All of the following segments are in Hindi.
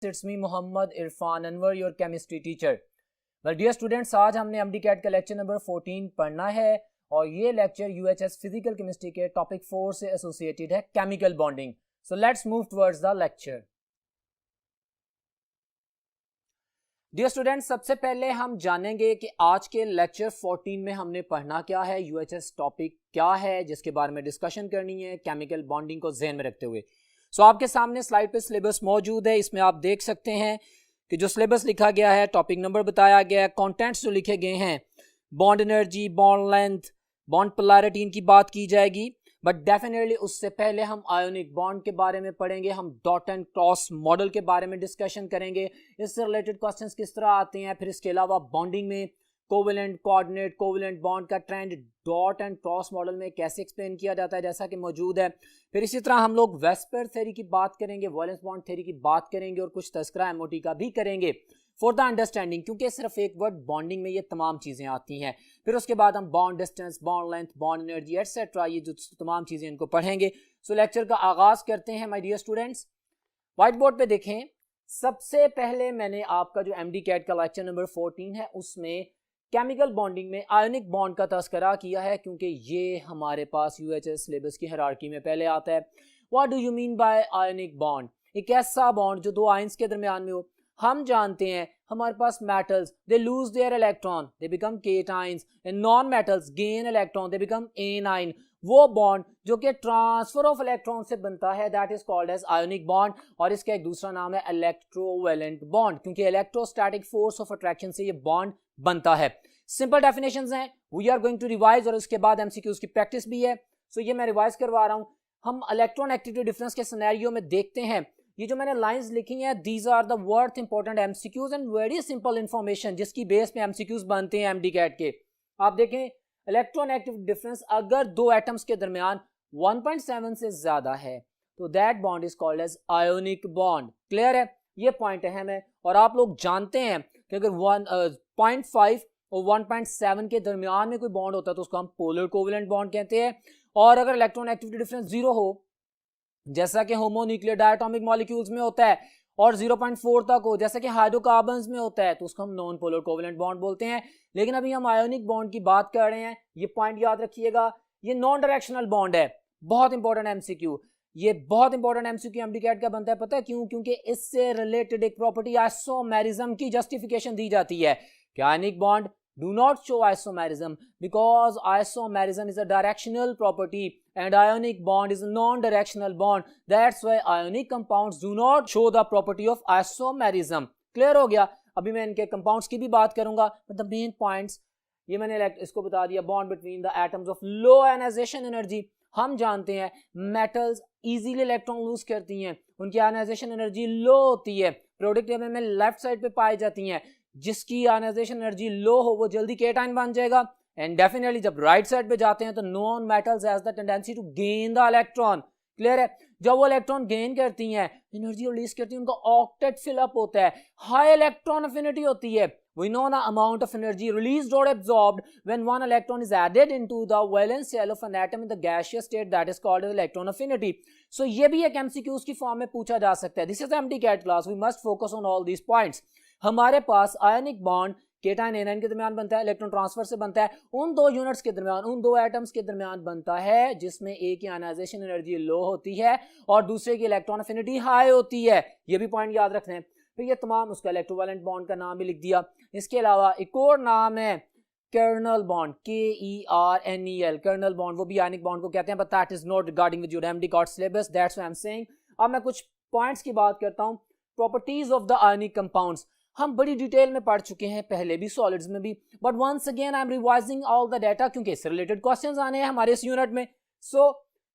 It's me Mohammad Irfan Anwar, your chemistry teacher. Well dear students, आज हमने MDCAT का लेक्चर नंबर 14 पढ़ना है और ये लेक्चर UHS फिजिकल केमिस्ट्री के टॉपिक 4 से एसोसिएटेड है, chemical bonding. So let's move towards the lecture. Dear students, सबसे पहले हम जानेंगे कि आज के लेक्चर 14 में हमने पढ़ना क्या है, UHS टॉपिक क्या है जिसके बारे में डिस्कशन करनी है केमिकल बॉन्डिंग को ध्यान में रखते हुए. सो आपके सामने स्लाइड पे सिलेबस मौजूद है. इसमें आप देख सकते हैं कि जो सिलेबस लिखा गया है, टॉपिक नंबर बताया गया है, कंटेंट्स जो लिखे गए हैं, bond energy, bond length, bond polarity, इनकी बात की जाएगी. बट डेफिनेटली उससे पहले हम आयोनिक बॉन्ड के बारे में पढ़ेंगे, हम डॉट एंड क्रॉस मॉडल के बारे में डिस्कशन करेंगे, इससे रिलेटेड क्वेश्चंस किस तरह आते हैं. फिर इसके अलावा बॉन्डिंग में कोवेलेंट कोऑर्डिनेट, कोवेलेंट बॉन्ड का trend dot and cross model में कैसे एक्सप्लेन किया जाता है जैसा कि मौजूद है. फिर इसी तरह हम लोग वेस्पर थ्योरी की बात करेंगे, वैलेंस बॉन्ड थ्योरी की बात करेंगे और कुछ तस्करा एमओटी का भी करेंगे फॉर द अंडरस्टैंडिंग, क्योंकि सिर्फ एक वर्ड बॉन्डिंग में ये तमाम चीज़ें आती हैं. फिर उसके बाद हम bond distance, bond length, bond energy etcetera, ये जो तमाम चीज़ें इनको पढ़ेंगे. सो लेक्चर का आगाज़ करते हैं my dear students. White board पे देखें. सबसे पहले मैंने आपका जो MDCAT का लेक्चर नंबर 14 है उसमें केमिकल बॉन्डिंग में आयोनिक बॉन्ड का तस्करा किया है, क्योंकि ये हमारे पास UHS सिलेबस की हायरार्की में पहले आता है. What do you mean bye ionic bond? एक ऐसा बॉन्ड जो दो आयंस के दरमियान में हो. हम जानते हैं हमारे पास metals, they lose their electron, they become cations, and non metals gain electron, they become anion. वो बॉन्ड जो कि ट्रांसफर ऑफ इलेक्ट्रॉन से बनता है, that is called as ionic bond. और इसका एक दूसरा नाम है इलेक्ट्रोवैलेंट बॉन्ड, क्योंकि इलेक्ट्रोस्टैटिक फोर्स ऑफ अट्रैक्शन से ये बॉन्ड बनता है. सिंपल डेफिनेशंस हैं, we are going to revise, और उसके बाद MCQs की प्रैक्टिस भी है. सो ये मैं रिवाइज करवा रहा हूं. हम इलेक्ट्रॉन एक्टिविटी डिफरेंस के सिनेरियो में देखते हैं. ये जो मैंने लाइंस लिखी हैं, these are the worth important MCQs and very simple information जिसकी बेस पे MCQs बनते हैं MDCAT के. आप देखें, इलेक्ट्रॉन एक्टिविटी डिफरेंस अगर दो एटम्स के दरमियान 1.7 से ज्यादा है तो that bond is called as ionic bond. Clear है? ये पॉइंट अहम है. और आप लोग जानते हैं कि अगर 0.5 और 1.7 के दरमियान में कोई बॉन्ड होता है तो उसको हम पोलर कोवेलेंट बॉन्ड कहते हैं. और अगर इलेक्ट्रॉन एक्टिविटी डिफरेंस 0 हो, जैसा कि होमोन्यूक्लियर डायटोमिक मॉलिक्यूल्स में होता है, और 0.4 तक हो जैसा कि हाइड्रोकार्बन्स में होता है, तो उसको हम नॉन पोलर कोवेलेंट बॉन्ड बोलते हैं. लेकिन अभी हम आयोनिक बॉन्ड की बात कर रहे हैं. ये पॉइंट याद रखिएगा, ये नॉन डायरेक्शनल बॉन्ड है. बहुत इंपॉर्टेंट MCQ, ये बहुत इंपॉर्टेंट MCQ MDCAT का बनता है. पता है क्यों? क्योंकि इससे रिलेटेड एक प्रॉपर्टी आइसोमेरिज्म की जस्टिफिकेशन दी जाती है कि ionic bond do not show isomerism because isomerism is a directional property and ionic bond is a non-directional bond. That's why ionic compounds do not show the property of isomerism. Clear हो गया? अभी मैं इनके compounds की भी बात करूंगा, but the main points ये मैंने इसको बता दिया. bond between the atoms of low ionization energy. हम जानते हैं मेटल्स इजीली इलेक्ट्रॉन लूज करती हैं, उनकी आयनाइजेशन एनर्जी लो होती है. प्रोडक्ट टेबल में लेफ्ट साइड पे पाई जाती हैं. जिसकी आयनाइजेशन एनर्जी लो हो वो जल्दी केटाइन बन जाएगा. एंड डेफिनेटली जब राइट साइड पे जाते हैं तो non metals has the tendency to gain the electron. Clear है? जब वो इलेक्ट्रॉन गेन करती हैं, एनर्जी रिलीज करती है, उनका ऑक्टेट फिल अप होता है, हाई इलेक्ट्रॉन अफिनिटी होती है. We know the amount of energy released or absorbed when one electron is added into the valence shell of an atom in the gaseous state, that is called as electron affinity. So ये भी एक MCQs की फॉर्म में पूछा जा सकता है. This is MDCAT class. We must focus on all these points. हमारे पास आयनिक बॉन्ड केटाइन एनाइन के दरमियान बनता है, इलेक्ट्रॉन ट्रांसफर से बनता है, उन दो यूनिट्स के दरमियान, उन दो एटम्स के दरमियान बनता है जिसमें एक की आयनाइजेशन एनर्जी लो होती है और दूसरे की इलेक्ट्रॉन अफिनिटी हाई होती है. ये भी पॉइंट याद रखना है. फिर ये तमाम, उसका इलेक्ट्रोवैलेंट बॉन्ड का नाम भी लिख दिया. इसके अलावा एक और नाम है kernel bond, KERNEL, kernel bond. वो भी आयनिक बॉन्ड को कहते हैं, but that is not regarding with your MDCAT syllabus, that's why I am saying. अब मैं कुछ पॉइंट्स की बात करता हूं. Properties of the ionic compounds हम बड़ी डिटेल में पढ़ चुके हैं पहले भी, सॉलिड्स में भी, but once again I am revising all the data क्योंकि इससे रिलेटेड क्वेश्चंस आने हैं हमारे इस यूनिट में. सो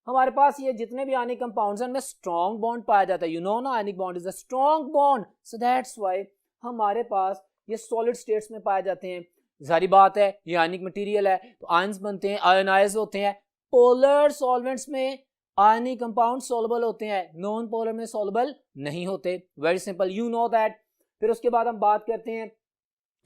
हमारे पास ये जितने भी आयनिक कंपाउंड्स हैं उनमें स्ट्रॉन्ग बॉन्ड पाया जाता है. यू नो ना, ionic bond is a strong bond. So that's why हमारे पास ये सॉलिड स्टेट्स में पाए जाते हैं. जारी बात है, ये आयनिक मटेरियल है तो आयंस बनते हैं, आयोनाइज होते हैं. पोलर सॉल्वेंट्स में आयनिक कंपाउंड सॉल्युबल होते हैं, नॉन पोलर में सॉल्युबल नहीं होते. Very simple, you know that. फिर उसके बाद हम बात करते हैं,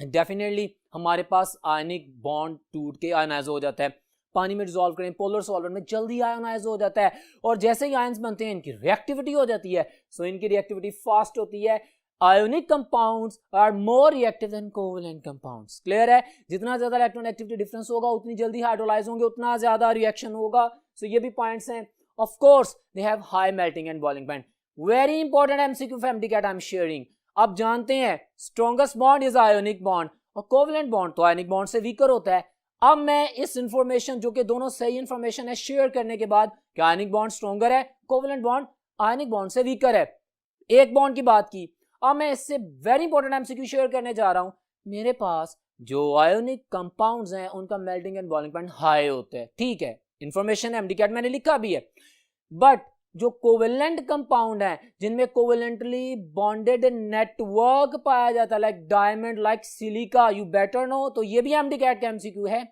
डेफिनेटली हमारे पास आयनिक बॉन्ड टूट के आयोनाइज हो जाता है. पानी में डिसॉल्व करें, पोलर सॉल्वेंट में जल्दी आयोनाइज हो जाता है, और जैसे ही आयंस बनते हैं इनकी रिएक्टिविटी हो जाती है. सो इनकी रिएक्टिविटी फास्ट होती है. Ionic compounds are more reactive than covalent compounds. Clear है? जितना ज्यादा इलेक्ट्रॉन एक्टिविटी डिफरेंस होगा उतनी जल्दी हाइड्रोलाइज होंगे, उतना ज्यादा रिएक्शन होगा। सो ये भी पॉइंट्स हैं। Of course they have high melting and boiling point. Very important MCQ for MDCAT I am sharing. आप जानते हैं strongest bond is ionic bond और कोवेलेंट बॉन्ड तो आयोनिक बॉन्ड से वीकर होता है। अब मैं इस इंफॉर्मेशन जो कि दोनों सही इंफॉर्मेशन है शेयर करने के बाद कि आयोनिक बॉन्ड स्ट्रॉन्गर है, कोवेलेंट बॉन्ड आयोनिक बॉन्ड से वीकर है, एक बॉन्ड की बात की। अब मैं इससे वेरी इंपॉर्टेंट एमसीक्यू शेयर करने जा रहा हूं। मेरे पास जो आयोनिक कंपाउंड्स हैं उनका melting and boiling point high होता है, ठीक है, इंफॉर्मेशन एमडीकैट मैंने लिखा भी है। बट जो कोवेलेंट कंपाउंड है जिनमें कोवेलेंटली बॉन्डेड नेटवर्क पाया जाता है, like diamond, like silica, you better know, तो ये भी एमडीकैट का एमसीक्यू है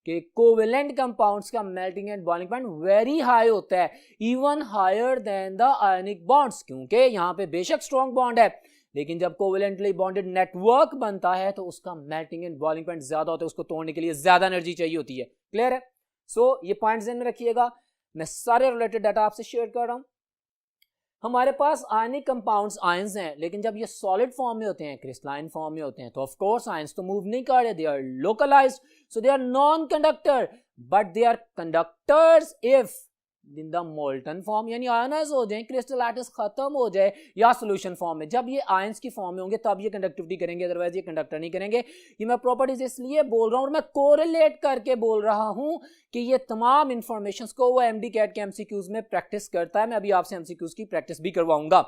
कि कोवेलेंट कंपाउंड्स का melting and boiling point very high होता है, even higher than the ionic bonds, क्योंकि यहां पे बेशक स्ट्रॉन्ग बॉन्ड है लेकिन जब कोवेलेंटली बॉन्डेड नेटवर्क बनता है तो उसका मेल्टिंग एंड बॉइलिंग पॉइंट ज्यादा होता है, उसको तोड़ने के लिए ज्यादा एनर्जी चाहिए होती है। क्लियर है? सो ये पॉइंट ध्यान में रखिएगा, मैं सारे रिलेटेड डाटा आपसे शेयर कर रहा हूं। हमारे पास आयनिक कंपाउंड्स आयंस हैं, लेकिन जब ये सॉलिड फॉर्म में होते हैं, क्रिस्टलाइन फॉर्म में होते हैं, तो ऑफ कोर्स आयंस तो मूव नहीं कर रहे, they are localized, so they are non conductor, but they are conductors if in the molten form, यानी आयनाइज हो जाए, क्रिस्टल लैटिस खत्म हो जाए, या सॉल्यूशन फॉर्म में। जब ये आयंस की फॉर्म में होंगे तब ये कंडक्टिविटी करेंगे, अदरवाइज ये कंडक्टर नहीं करेंगे। ये मैं प्रॉपर्टीज इसलिए बोल रहा हूं और मैं कोरिलेट करके बोल रहा हूं कि ये तमाम इंफॉर्मेशंस को वो एमडीकैट के एमसीक्यूज में प्रैक्टिस करता है। मैं अभी आपसे एमसीक्यूज की प्रैक्टिस भी करवाऊंगा।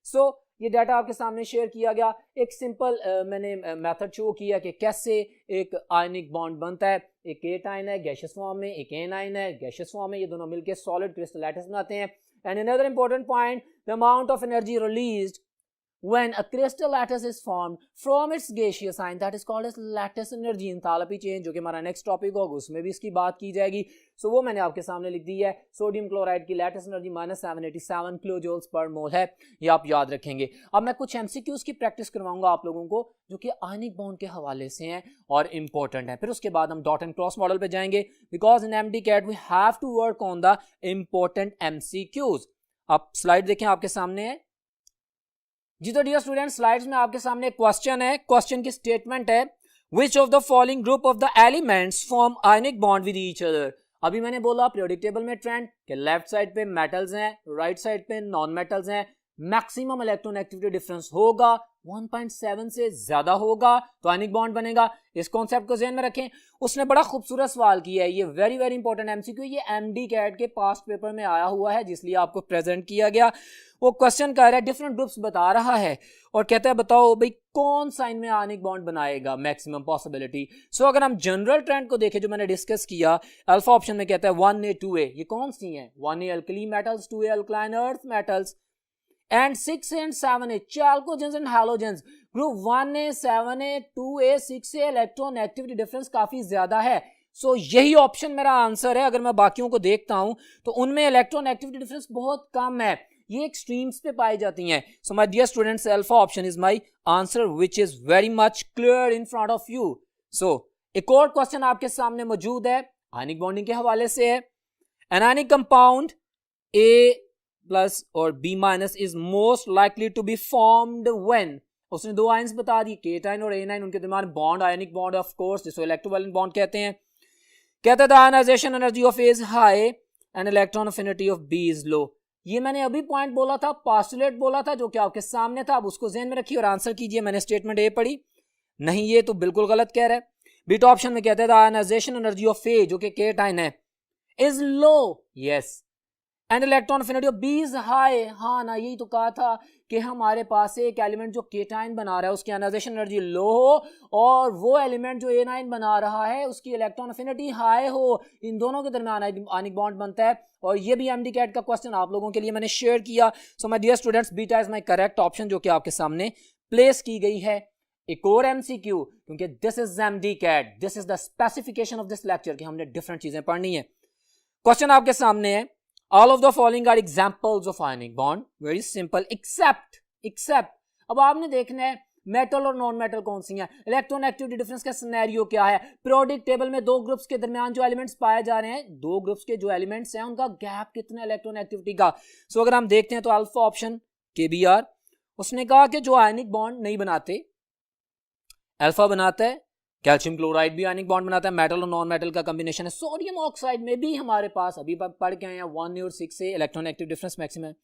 सो ये डाटा आपके सामने शेयर किया गया। एक सिंपल मैंने मेथड शो किया कि कैसे एक आयनिक बॉन्ड बनता है। एक केटाइन है गैसियस फॉर्म में, एक एनाइन है गैसियस फॉर्म में, ये दोनों मिलकर सॉलिड क्रिस्टल लैटिस बनाते हैं। And another important point, the amount of energy released when a crystal lattice is formed from its gaseous sign, that is called as lattice energy, enthalpy change, जो कि हमारा नेक्स्ट टॉपिक होगा उसमें भी इसकी बात की जाएगी। सो वो मैंने आपके सामने लिख दी है। सोडियम क्लोराइड की लैटिस एनर्जी -787 किलोजूल्स पर मोल है, ये आप याद रखेंगे। अब मैं कुछ एमसीक्यूज की प्रैक्टिस करवाऊंगा आप लोगों को जो कि आयनिक बॉन्ड के हवाले से हैं और इंपॉर्टेंट है। फिर उसके बाद हम डॉट एंड क्रॉस मॉडल पे जाएंगे, because in MDCAT we have to work on the important MCQs. आप स्लाइड देखें, आपके सामने है जी। तो डियर स्टूडेंट, स्लाइड्स में आपके सामने एक क्वेश्चन है। क्वेश्चन की स्टेटमेंट है, which of the following group of the elements form ionic bond with each other. अभी मैंने बोला पीरियोडिक टेबल में ट्रेंड के लेफ्ट साइड पे मेटल्स हैं, राइट साइड पे नॉन मेटल्स हैं। मैक्सिमम इलेक्ट्रॉन एक्टिविटी डिफरेंस होगा 1.7 से ज्यादा होगा तो आयनिक बॉन्ड बनेगा। इस कॉन्सेप्ट को ध्यान में रखें। उसने बड़ा खूबसूरत सवाल किया है, ये वेरी वेरी इंपॉर्टेंट एमसीक्यू, ये एमडीकैट के पास्ट पेपर में आया हुआ है जिसलिए आपको प्रेजेंट किया गया। वो क्वेश्चन कर रहा है, डिफरेंट ग्रुप्स बता रहा है और कहता है बताओ भाई कौन सा इनमें आयनिक बॉन्ड बनाएगा, मैक्सिमम पॉसिबिलिटी। सो अगर हम जनरल ट्रेंड को देखें जो मैंने डिस्कस किया, अल्फा ऑप्शन में कहता है 1A 2A, ये कौन सी हैं? 1A alkali metals, 2A alkaline earth metals, and 6 and 7A chalcogens and halogens। Group 1A 7A 2A 6A electron activity difference काफी ज्यादा है। सो यही ऑप्शन मेरा आंसर है। अगर मैं बाकियों को देखता हूं तो उनमें इलेक्ट्रॉन एक्टिविटी डिफरेंस बहुत कम है, ये एक्सट्रीम्स पे पाई जाती हैं। So my dear students, alpha option is my answer which is very much clear in front of you. So एक और क्वेश्चन आपके सामने मौजूद है, आयनिक बॉन्डिंग के हवाले से है। An ionic compound A plus और B minus is most likely to be formed when. उसने दो आयंस बता दी, केटाइन और एनाइन, उनके दरमियान bond ionic bond of course जिसको इलेक्ट्रोवैलेंट बॉन्ड कहते हैं। कहता था ionization energy of A is high and electron affinity of B is low. ये मैंने अभी पॉइंट बोला था, पास्टुलेट बोला था जो कि आपके सामने था। अब उसको ध्यान में रखिए और आंसर कीजिए। मैंने स्टेटमेंट ए पढ़ी नहीं, ये तो बिल्कुल गलत कह रहा है। बीटा ऑप्शन में कहते थे आयनाइजेशन एनर्जी ऑफ A जो कि केटाइन है is low, yes, and electron affinity of B is high. हाँ ना, यही तो कहा था कि हमारे पास एक एलिमेंट जो केटाइन बना रहा है उसकी आयनाइजेशन एनर्जी लो हो और वो एलिमेंट जो एनाइन बना रहा है उसकी इलेक्ट्रॉन अफिनिटी हाई हो, इन दोनों के दरमियान आयनिक बॉन्ड बनता है। और ये भी एमडीकैट का क्वेश्चन आप लोगों के लिए मैंने शेयर किया। So my dear students, beta is my correct option जो कि आपके सामने प्लेस की गई है। एक और एमसीक्यू, क्योंकि this is MDCAT, this is the specification of this lecture कि हमने डिफरेंट चीजें पढ़नी है। क्वेश्चन आपके सामने है, all of the following are examples of ionic bond, very simple, except अब आपने देखना है मेटल और नॉन मेटल कौन सी हैं, इलेक्ट्रॉन एक्टिविटी डिफरेंस का सिनेरियो क्या है, पीरियोडिक टेबल में दो ग्रुप्स के दरमियान जो एलिमेंट्स पाए जा रहे हैं, दो ग्रुप्स के जो एलिमेंट्स हैं उनका गैप कितना इलेक्ट्रॉन एक्टिविटी का। सो अगर हम देखते हैं तो अल्फा ऑप्शन KBr, उसने कहा कि जो आयनिक बॉन्ड नहीं बनाते, अल्फा बनाता है, कैल्शियम क्लोराइड भी आयनिक बॉन्ड बनाता है, मेटल और नॉन मेटल का कॉम्बिनेशन है। सोडियम ऑक्साइड में भी हमारे पास अभी पढ़ के आए हैं 1 और 6 से इलेक्ट्रोनेगेटिव डिफरेंस मैक्सिमम है।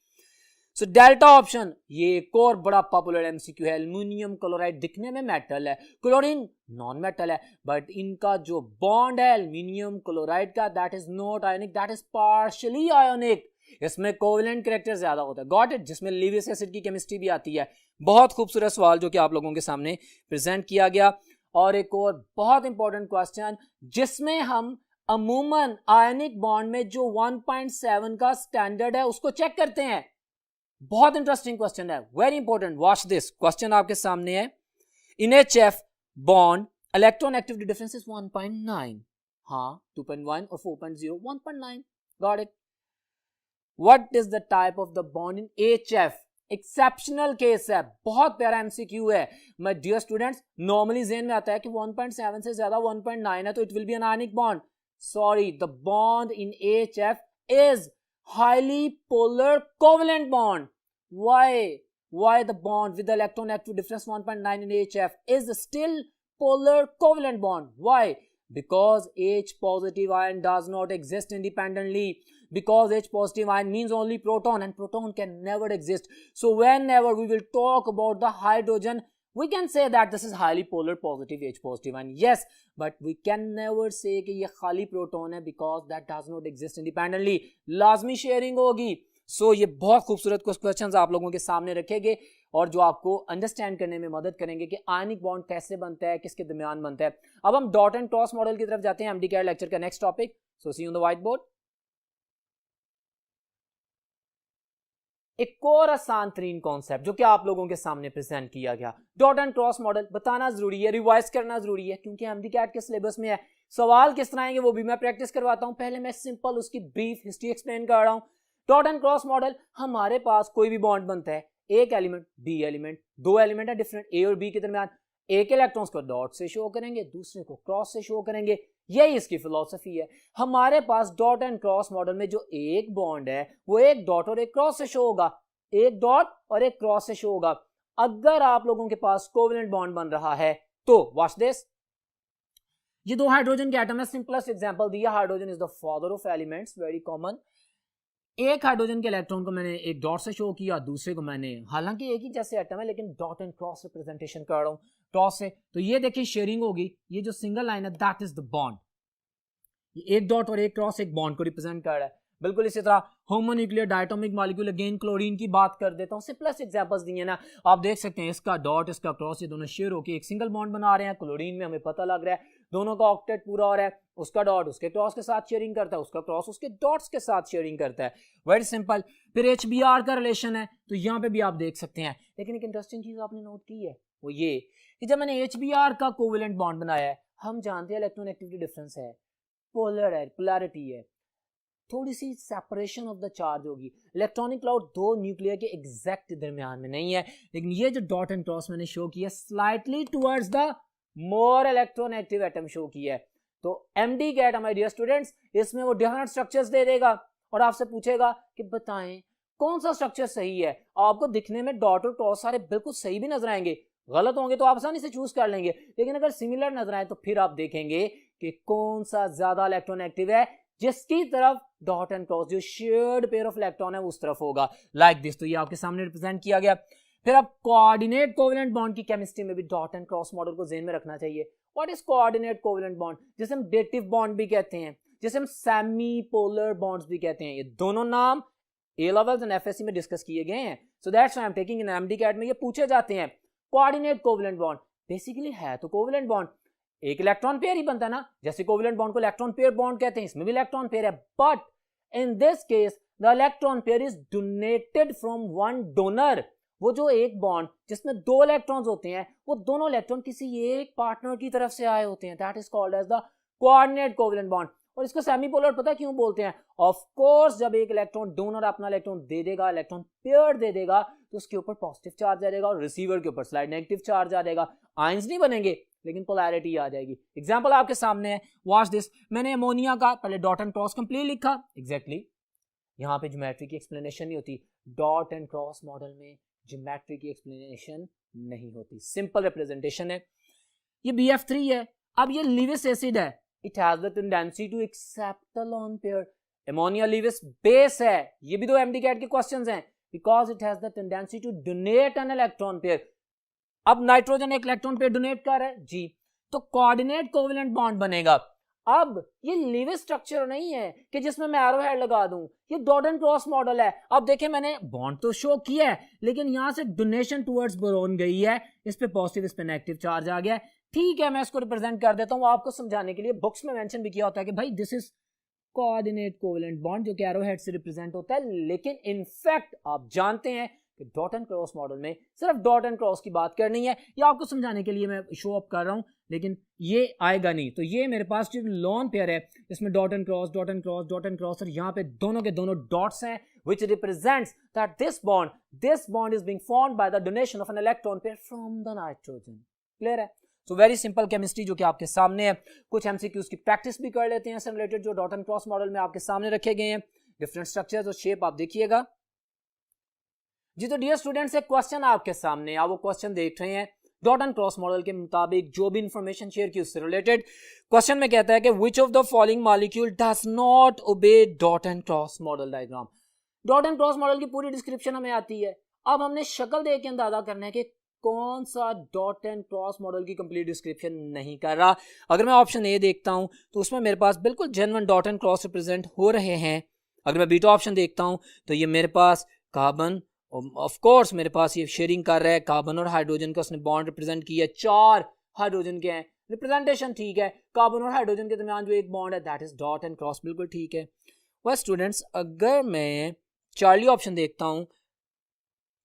सो डेल्टा ऑप्शन ये एक और बड़ा पॉपुलर एमसीक्यू है। एल्युमिनियम क्लोराइड दिखने में मेटल है, क्लोरीन नॉन मेटल है, बट इनका जो बॉन्ड है एल्युमिनियम क्लोराइड का, that is not ionic, that is partially ionic. इसमें कोवेलेंट कैरेक्टर ज्यादा होता है, गॉट इट, जिसमें लिविस एसिड की केमिस्ट्री भी आती है। बहुत खूबसूरत सवाल जो कि आप लोगों के सामने प्रेजेंट किया गया। और एक और बहुत इंपॉर्टेंट क्वेश्चन जिसमें हम अमूमन आयनिक बॉन्ड में जो 1.7 का स्टैंडर्ड है उसको चेक करते हैं। बहुत इंटरेस्टिंग क्वेश्चन है, very important, watch this. Question आपके सामने है, in HF bond electronegativity difference is 1.9, हाँ 2.1 और 4.0 1.9, got it. What is the type of the bond in HF? Exceptional case है, बहुत प्यारा एमसीक्यू है। माय डियर स्टूडेंट्स, नॉर्मली ज़हन में आता है कि 1.7 से ज्यादा 1.9 है तो it will be an ionic bond. Sorry, the bond in HF is highly polar covalent bond. Why the bond with the electronegative difference 1.9 in HF is still polar covalent bond? Why? Because H positive ion does not exist independently. Because H positive ion means only proton, and proton can never exist. So whenever we will talk about the hydrogen, we can say that this is highly polar positive H positive ion. Yes, but we can never say कि ये खाली प्रोटॉन है because that does not exist independently. लाजमी शेयरिंग होगी। सो ये बहुत खूबसूरत कुछ क्वेश्चंस आप लोगों के सामने रखेंगे और जो आपको अंडरस्टैंड करने में मदद करेंगे कि आयनिक बॉन्ड कैसे बनता है, किसके दरमियान बनता है। अब हम डॉट एंड क्रॉस मॉडल की तरफ जाते हैं, एमडी कैड लेक्चर का next topic. So see on the white board. एक और आसान तरीन कॉन्सेप्ट जो कि आप लोगों के सामने प्रेजेंट किया गया, डॉट एंड क्रॉस मॉडल बताना जरूरी है, रिवाइज करना जरूरी है क्योंकि एमडी कैट के सिलेबस में है। सवाल किस तरह आएंगे वो भी मैं प्रैक्टिस करवाता हूं। पहले मैं सिंपल उसकी ब्रीफ हिस्ट्री एक्सप्लेन कर रहा हूं। डॉट एंड क्रॉस मॉडल, हमारे पास कोई भी बॉन्ड बनता है, एक एलिमेंट बी एलिमेंट, दो एलिमेंट है डिफरेंट ए और बी के दरमियान, एक इलेक्ट्रॉन्स को डॉट से शो करेंगे, दूसरे को क्रॉस से शो करेंगे। यही इसकी फिलॉसफी है। हमारे पास डॉट एंड क्रॉस मॉडल में जो एक बॉन्ड है वो एक डॉट और एक क्रॉस से शो होगा, एक डॉट और एक क्रॉस से शो होगा। अगर आप लोगों के पास कोवेलेंट बॉन्ड बन रहा है तो वॉच दिस, ये दो हाइड्रोजन के एटम है, सिंपलेस्ट एग्जांपल दिया, hydrogen is the father of elements, very common. एक हाइड्रोजन के इलेक्ट्रॉन को मैंने एक डॉट से शो किया, दूसरे को मैंने, हालांकि एक ही जैसे एटम है लेकिन डॉट एंड क्रॉस रिप्रेजेंटेशन कर रहा हूं क्रॉस से, तो ये देखिए शेयरिंग होगी। ये जो सिंगल लाइन है दैट इज द बॉन्ड, ये एक डॉट और एक क्रॉस एक बॉन्ड को रिप्रेजेंट कर रहा है। बिल्कुल इसी तरह homonuclear diatomic molecule, again chlorine की बात कर देता हूं, सिंपलेस्ट एग्जांपल्स दिए ना, आप देख सकते हैं इसका डॉट इसका क्रॉस, ये दोनों शेयर होकर एक सिंगल बॉन्ड बना रहे हैं। क्लोरीन में हमें पता लग रहा है दोनों का ऑक्टेट पूरा हो रहा है, उसका डॉट उसके क्रॉस के साथ शेयरिंग करता है, उसका क्रॉस उसके डॉट्स के साथ शेयरिंग करता है, वेरी सिंपल। फिर HBr का रिलेशन है तो यहाँ पे भी आप देख सकते हैं। लेकिन एक इंटरेस्टिंग चीज आपने नोट की है वो ये कि जब मैंने HBr का कोवेलेंट बॉन्ड बनाया है, हम जानते हैं इलेक्ट्रोनेगेटिविटी डिफरेंस है, पोलर है, पोलैरिटी है, थोड़ी सी सेपरेशन ऑफ द चार्ज होगी। इलेक्ट्रॉनिक क्लाउड दो न्यूक्लियर के एग्जैक्ट दरमियान में नहीं है, लेकिन ये जो डॉट एंड क्रॉस मैंने शो किया slightly towards the more electronegative atom show किया है। तो MDCAT my dear students, इसमें वो डिफरेंट स्ट्रक्चर्स दे देगा और आपसे पूछेगा कि बताएं कौन सा स्ट्रक्चर सही है। आपको दिखने में डॉट और क्रॉस सारे बिल्कुल सही भी नजर आएंगे, गलत होंगे तो आप आसानी से चूज कर लेंगे, लेकिन अगर सिमिलर नजर आए तो फिर आप देखेंगे कि कौन सा ज्यादा इलेक्ट्रोनेगेटिव है, जिसकी तरफ डॉट एंड क्रॉस जो शेयर्ड पेयर ऑफ इलेक्ट्रॉन है उस तरफ होगा, लाइक दिस। तो ये आपके सामने रिप्रेजेंट किया गया। फिर अब कोऑर्डिनेट कोवेलेंट बॉन्ड की केमिस्ट्री में भी डॉट एंड क्रॉस मॉडल को ज़हन में रखना चाहिए। What is coordinate covalent bond, जिसे हम डेटिव बॉन्ड भी कहते हैं, जिसे हम सेमी पोलर बॉन्ड्स भी कहते हैं। ये दोनों नाम ए लेवल्स एंड एफएससी में डिस्कस किए गए हैं, so that's why I am taking in MDCAT में ये पूछे जाते हैं। कोऑर्डिनेट कोवेलेंट बॉन्ड बेसिकली है तो कोवेलेंट बॉन्ड, एक इलेक्ट्रॉन पेयर ही बनता है ना, जैसे कोवेलेंट बॉन्ड को इलेक्ट्रॉन पेयर बॉन्ड कहते हैं, इसमें भी इलेक्ट्रॉन पेयर है, but in this case the electron pair is donated from one donor. वो जो एक बॉन्ड जिसमें दो इलेक्ट्रॉन्स होते हैं, वो दोनों इलेक्ट्रॉन किसी एक पार्टनर की तरफ से आए होते हैं, that is called as the coordinate covalent bond. और इसको सेमी पोलर पता क्यों बोलते हैं? ऑफ कोर्स जब एक इलेक्ट्रॉन डोनर अपना इलेक्ट्रॉन दे देगा, इलेक्ट्रॉन पेयर दे देगा, तो उसके ऊपर पॉजिटिव चार्ज आ जाएगा और रिसीवर के ऊपर स्लाइड नेगेटिव चार्ज आ जाएगा। आयंस नहीं बनेंगे लेकिन पोलैरिटी आ जाएगी। एग्जांपल आपके सामने है, वॉच दिस। मैंने अमोनिया का पहले डॉट एंड क्रॉस कंप्लीट लिखा, एग्जैक्टली यहाँ पे ज्योमेट्री की एक्सप्लेनेशन नहीं होती। डॉट एंड क्रॉस मॉडल में ज्योमेट्री की एक्सप्लेनेशन नहीं होती, सिंपल रिप्रेजेंटेशन है। ये BF3 है। अब ये लीविस एसिड है, it has the tendency to accept the lone pair. Ammonia Lewis base है, ये भी दो एमडी कैट के क्वेश्चंस हैं, because it has the tendency to donate an electron pair. अब नाइट्रोजन एक इलेक्ट्रॉन पेयर डोनेट कर रहा है जी, तो कोऑर्डिनेट कोवेलेंट बॉन्ड बनेगा। अब ये लीविस स्ट्रक्चर नहीं है कि जिसमें मैं एरो हेड लगा दूं, ये डॉट एंड क्रॉस मॉडल है। अब देखें मैंने बॉन्ड तो शो किया है, लेकिन यहां से डोनेशन टुवर्ड्स बोरोन गई है, इस पे पॉजिटिव इस पे नेगेटिव चार्ज आ गया है। ठीक है, मैं इसको रिप्रेजेंट कर देता हूं आपको समझाने के लिए। बुक्स में मेंशन भी किया होता है कि भाई this is coordinate covalent bond, जो कि एरो हेड से रिप्रेजेंट होता है, लेकिन इनफैक्ट आप जानते हैं कि डॉट एंड क्रॉस मॉडल में सिर्फ डॉट एंड क्रॉस की बात करनी है, या आपको समझाने के लिए मैं शो अप कर रहा हूं, लेकिन ये आएगा नहीं। तो ये मेरे पास जो लोन पेयर है, इसमें dot and cross dot and cross dot and cross, और यहाँ पे दोनों के दोनों डॉट्स हैं, which represents that this bond is being formed by the donation of an electron pair from the nitrogen. Clear है? तो वेरी सिंपल केमिस्ट्री जो कि आपके सामने है। कुछ एमसीक्यूज की प्रैक्टिस भी कर लेते हैं इससे रिलेटेड, जो डॉट एंड क्रॉस मॉडल में आपके सामने रखे गए हैं। डिफरेंट स्ट्रक्चर्स और शेप आप देखिएगा जी। तो डियर स्टूडेंट्स, एक क्वेश्चन आपके सामने, आप वो क्वेश्चन देख रहे हैं डॉट एंड क्रॉस मॉडल के मुताबिक जो भी इंफॉर्मेशन शेयर की उससे रिलेटेड। क्वेश्चन में कहता है कि विच of the following molecule does not obey dot and cross model diagram. Dot and cross model की पूरी डिस्क्रिप्शन हमें आती है, अब हमने शक्ल देख के अंदाजा करना है कि कौन सा डॉट एंड क्रॉस मॉडल की कंप्लीट डिस्क्रिप्शन नहीं कर रहा। अगर मैं ऑप्शन ए देखता हूं तो उसमें मेरे पास बिल्कुल genuine dot and cross represent हो रहे हैं। अगर मैं बीटा ऑप्शन देखता हूं तो ये मेरे पास कार्बन, ऑफ कोर्स मेरे पास ये शेयरिंग कर रहा है, कार्बन और हाइड्रोजन का उसने बॉन्ड रिप्रेजेंट किया, 4 हाइड्रोजन के हैं, रिप्रेजेंटेशन ठीक है। कार्बन और हाइड्रोजन के दरमियान जो एक बॉन्ड है that is dot and cross, बिल्कुल ठीक है। वह स्टूडेंट्स, अगर मैं चार्ली ऑप्शन देखता हूं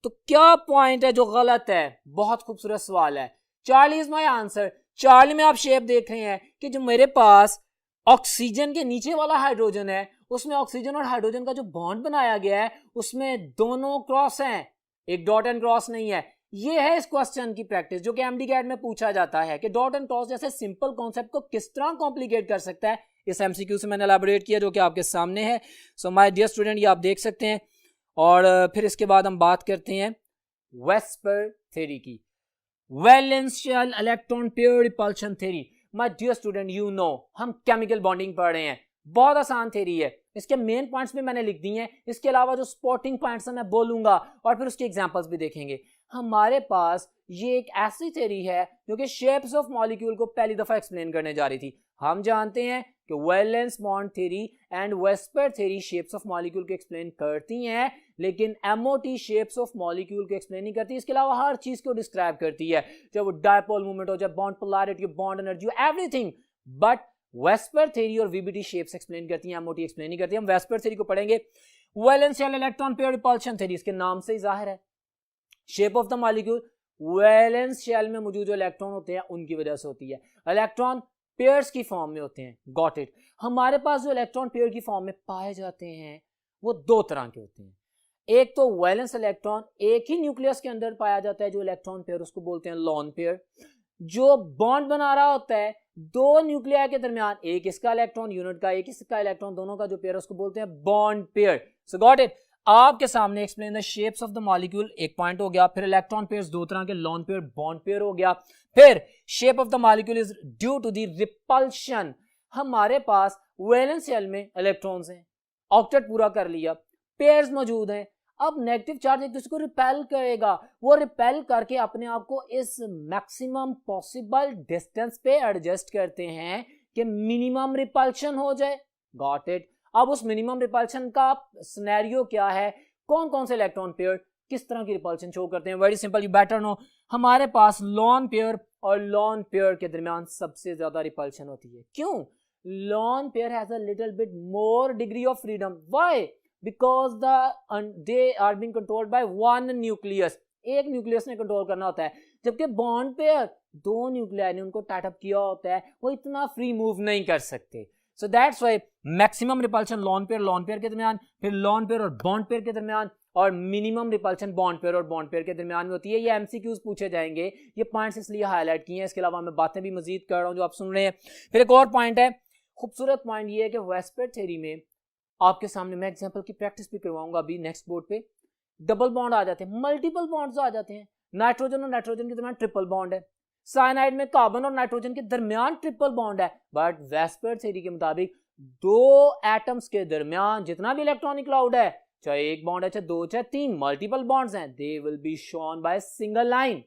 तो क्या पॉइंट है जो गलत है? बहुत खूबसूरत सवाल है। Charlie is my answer. Charlie में आप शेप देख रहे हैं कि जो मेरे पास ऑक्सीजन के नीचे वाला हाइड्रोजन है, उसमें ऑक्सीजन और हाइड्रोजन का जो बॉन्ड बनाया गया है उसमें दोनों क्रॉस हैं, एक डॉट एंड क्रॉस नहीं है। ये है इस क्वेश्चन की प्रैक्टिस जो कि एमडी कैट में पूछा जाता है कि डॉट एंड क्रॉस जैसे सिंपल कॉन्सेप्ट को किस तरह कॉम्प्लिकेट कर सकता है। इस एमसीक्यू से मैंने एलैबोरेट किया जो कि आपके सामने है। सो माय डियर स्टूडेंट, ये आप देख सकते हैं। और फिर इसके बाद हम बात करते हैं वेस्पर थ्योरी की, valence shell electron pair repulsion theory. My dear student, you know हम केमिकल बॉन्डिंग पढ़ रहे हैं, बहुत आसान थ्योरी है, इसके मेन पॉइंट्स भी मैंने लिख दिए हैं, इसके अलावा जो स्पॉटिंग पॉइंट्स हैं मैं बोलूंगा और फिर उसके एग्जांपल्स भी देखेंगे। हमारे पास ये एक ऐसी थ्योरी है जो कि शेप्स ऑफ मॉलिक्यूल को पहली दफा एक्सप्लेन करने जा रही थी। हम जानते हैं कि valence bond theory and VSEPR theory shapes of molecule को एक्सप्लेन करती हैं, लेकिन एमओटी शेप्स ऑफ मॉलिक्यूल को एक्सप्लेन नहीं करती, इसके अलावा हर चीज को डिस्क्राइब करती है, चाहे वो डायपोल मूवमेंट हो, चाहे bond polarity, bond energy, everything. But VSEPR theory और वीबीटी शेप्स एक्सप्लेन करती हैं, एमओटी एक्सप्लेन नहीं करती। हम वेस्पर थ्योरी को पढ़ेंगे। Valence electron pair repulsion theory, इसके नाम से ही जाहिर है shape of the molecule valence shell में मौजूद जो इलेक्ट्रॉन होते हैं उनकी वजह से होती है, इलेक्ट्रॉन पेयर्स की फॉर्म में होते हैं। Got it. हमारे पास जो इलेक्ट्रॉन पेयर की फॉर्म में पाए जाते हैं वो दो तरह के होते हैं। एक तो वैलेंस इलेक्ट्रॉन एक ही न्यूक्लियस के अंदर पाया जाता है जो इलेक्ट्रॉन पेयर, उसको बोलते हैं लोन पेयर। जो बॉन्ड बना रहा होता है दो न्यूक्लियाई के दरमियान, एक इसका इलेक्ट्रॉन यूनिट का, एक इसका इलेक्ट्रॉन, दोनों का जो पेयर उसको बोलते हैं bond pair. So got it. आपके सामने explain the shapes of the molecule एक पॉइंट हो गया, फिर इलेक्ट्रॉन पेयर्स दो तरह के, लोन पेयर, बॉन्ड पेयर हो गया, फिर shape of the molecule is due to the repulsion. हमारे पास वैलेंस शेल में इलेक्ट्रॉन्स हैं, ऑक्टेट पूरा कर लिया, पेयर्स मौजूद हैं। अब नेगेटिव चार्ज एक दूसरे को रिपेल करेगा, वो रिपेल करके अपने आप को इस मैक्सिमम पॉसिबल डिस्टेंस पे एडजस्ट करते हैं कि मिनिमम रिपल्शन हो जाए। Got it. अब उस मिनिमम रिपल्शन का सिनेरियो क्या है, कौन कौन से इलेक्ट्रॉन पेयर किस तरह की रिपल्शन शो करते हैं? Very simple, you better know. हमारे पास लोन पेयर और लोन पेयर के दरमियान सबसे ज्यादा रिपल्शन होती है। क्यों? Lone pair has a little bit more degree of freedom. Why? Because they are being controlled by one nucleus, एक न्यूक्लियस ने कंट्रोल करना होता है, जबकि बॉन्ड पेयर दो न्यूक्लियाई ने उनको टाइट अप किया होता है, वो इतना फ्री मूव नहीं कर सकते। सो that's why maximum repulsion loan pair के दरमियान, फिर लोन पेयर और बॉन्ड पेयर के दरमियान, और मिनिमम रिपल्शन बॉन्ड पेयर और बॉन्ड पेयर के दरमियान में होती है। ये एमसीक्यूज पूछे जाएंगे, ये पॉइंट्स इसलिए हाईलाइट किए हैं, इसके अलावा मैं बातें भी मजीद कर रहा हूं जो आप सुन रहे हैं। फिर एक और पॉइंट है, खूबसूरत पॉइंट ये है कि वेस्पर थ्योरी में आपके सामने मैं एग्जांपल की प्रैक्टिस भी करवाऊंगा अभी नेक्स्ट बोर्ड पे। डबल बॉन्ड आ जाते हैं, मल्टीपल बॉन्ड्स आ जाते हैं। नाइट्रोजन और नाइट्रोजन के दरमियान ट्रिपल बॉन्ड है, साइनाइड में कार्बन और नाइट्रोजन के दरमियान ट्रिपल बॉन्ड है, बट वेस्पर थ्योरी के मुताबिक दो एटम्स के दरमियान जितना भी इलेक्ट्रॉनिक क्लाउड है, चाहे एक बॉन्ड है, चाहे दो, चाहे तीन, मल्टीपल बॉन्ड्स हैं, दे will be shown by single line.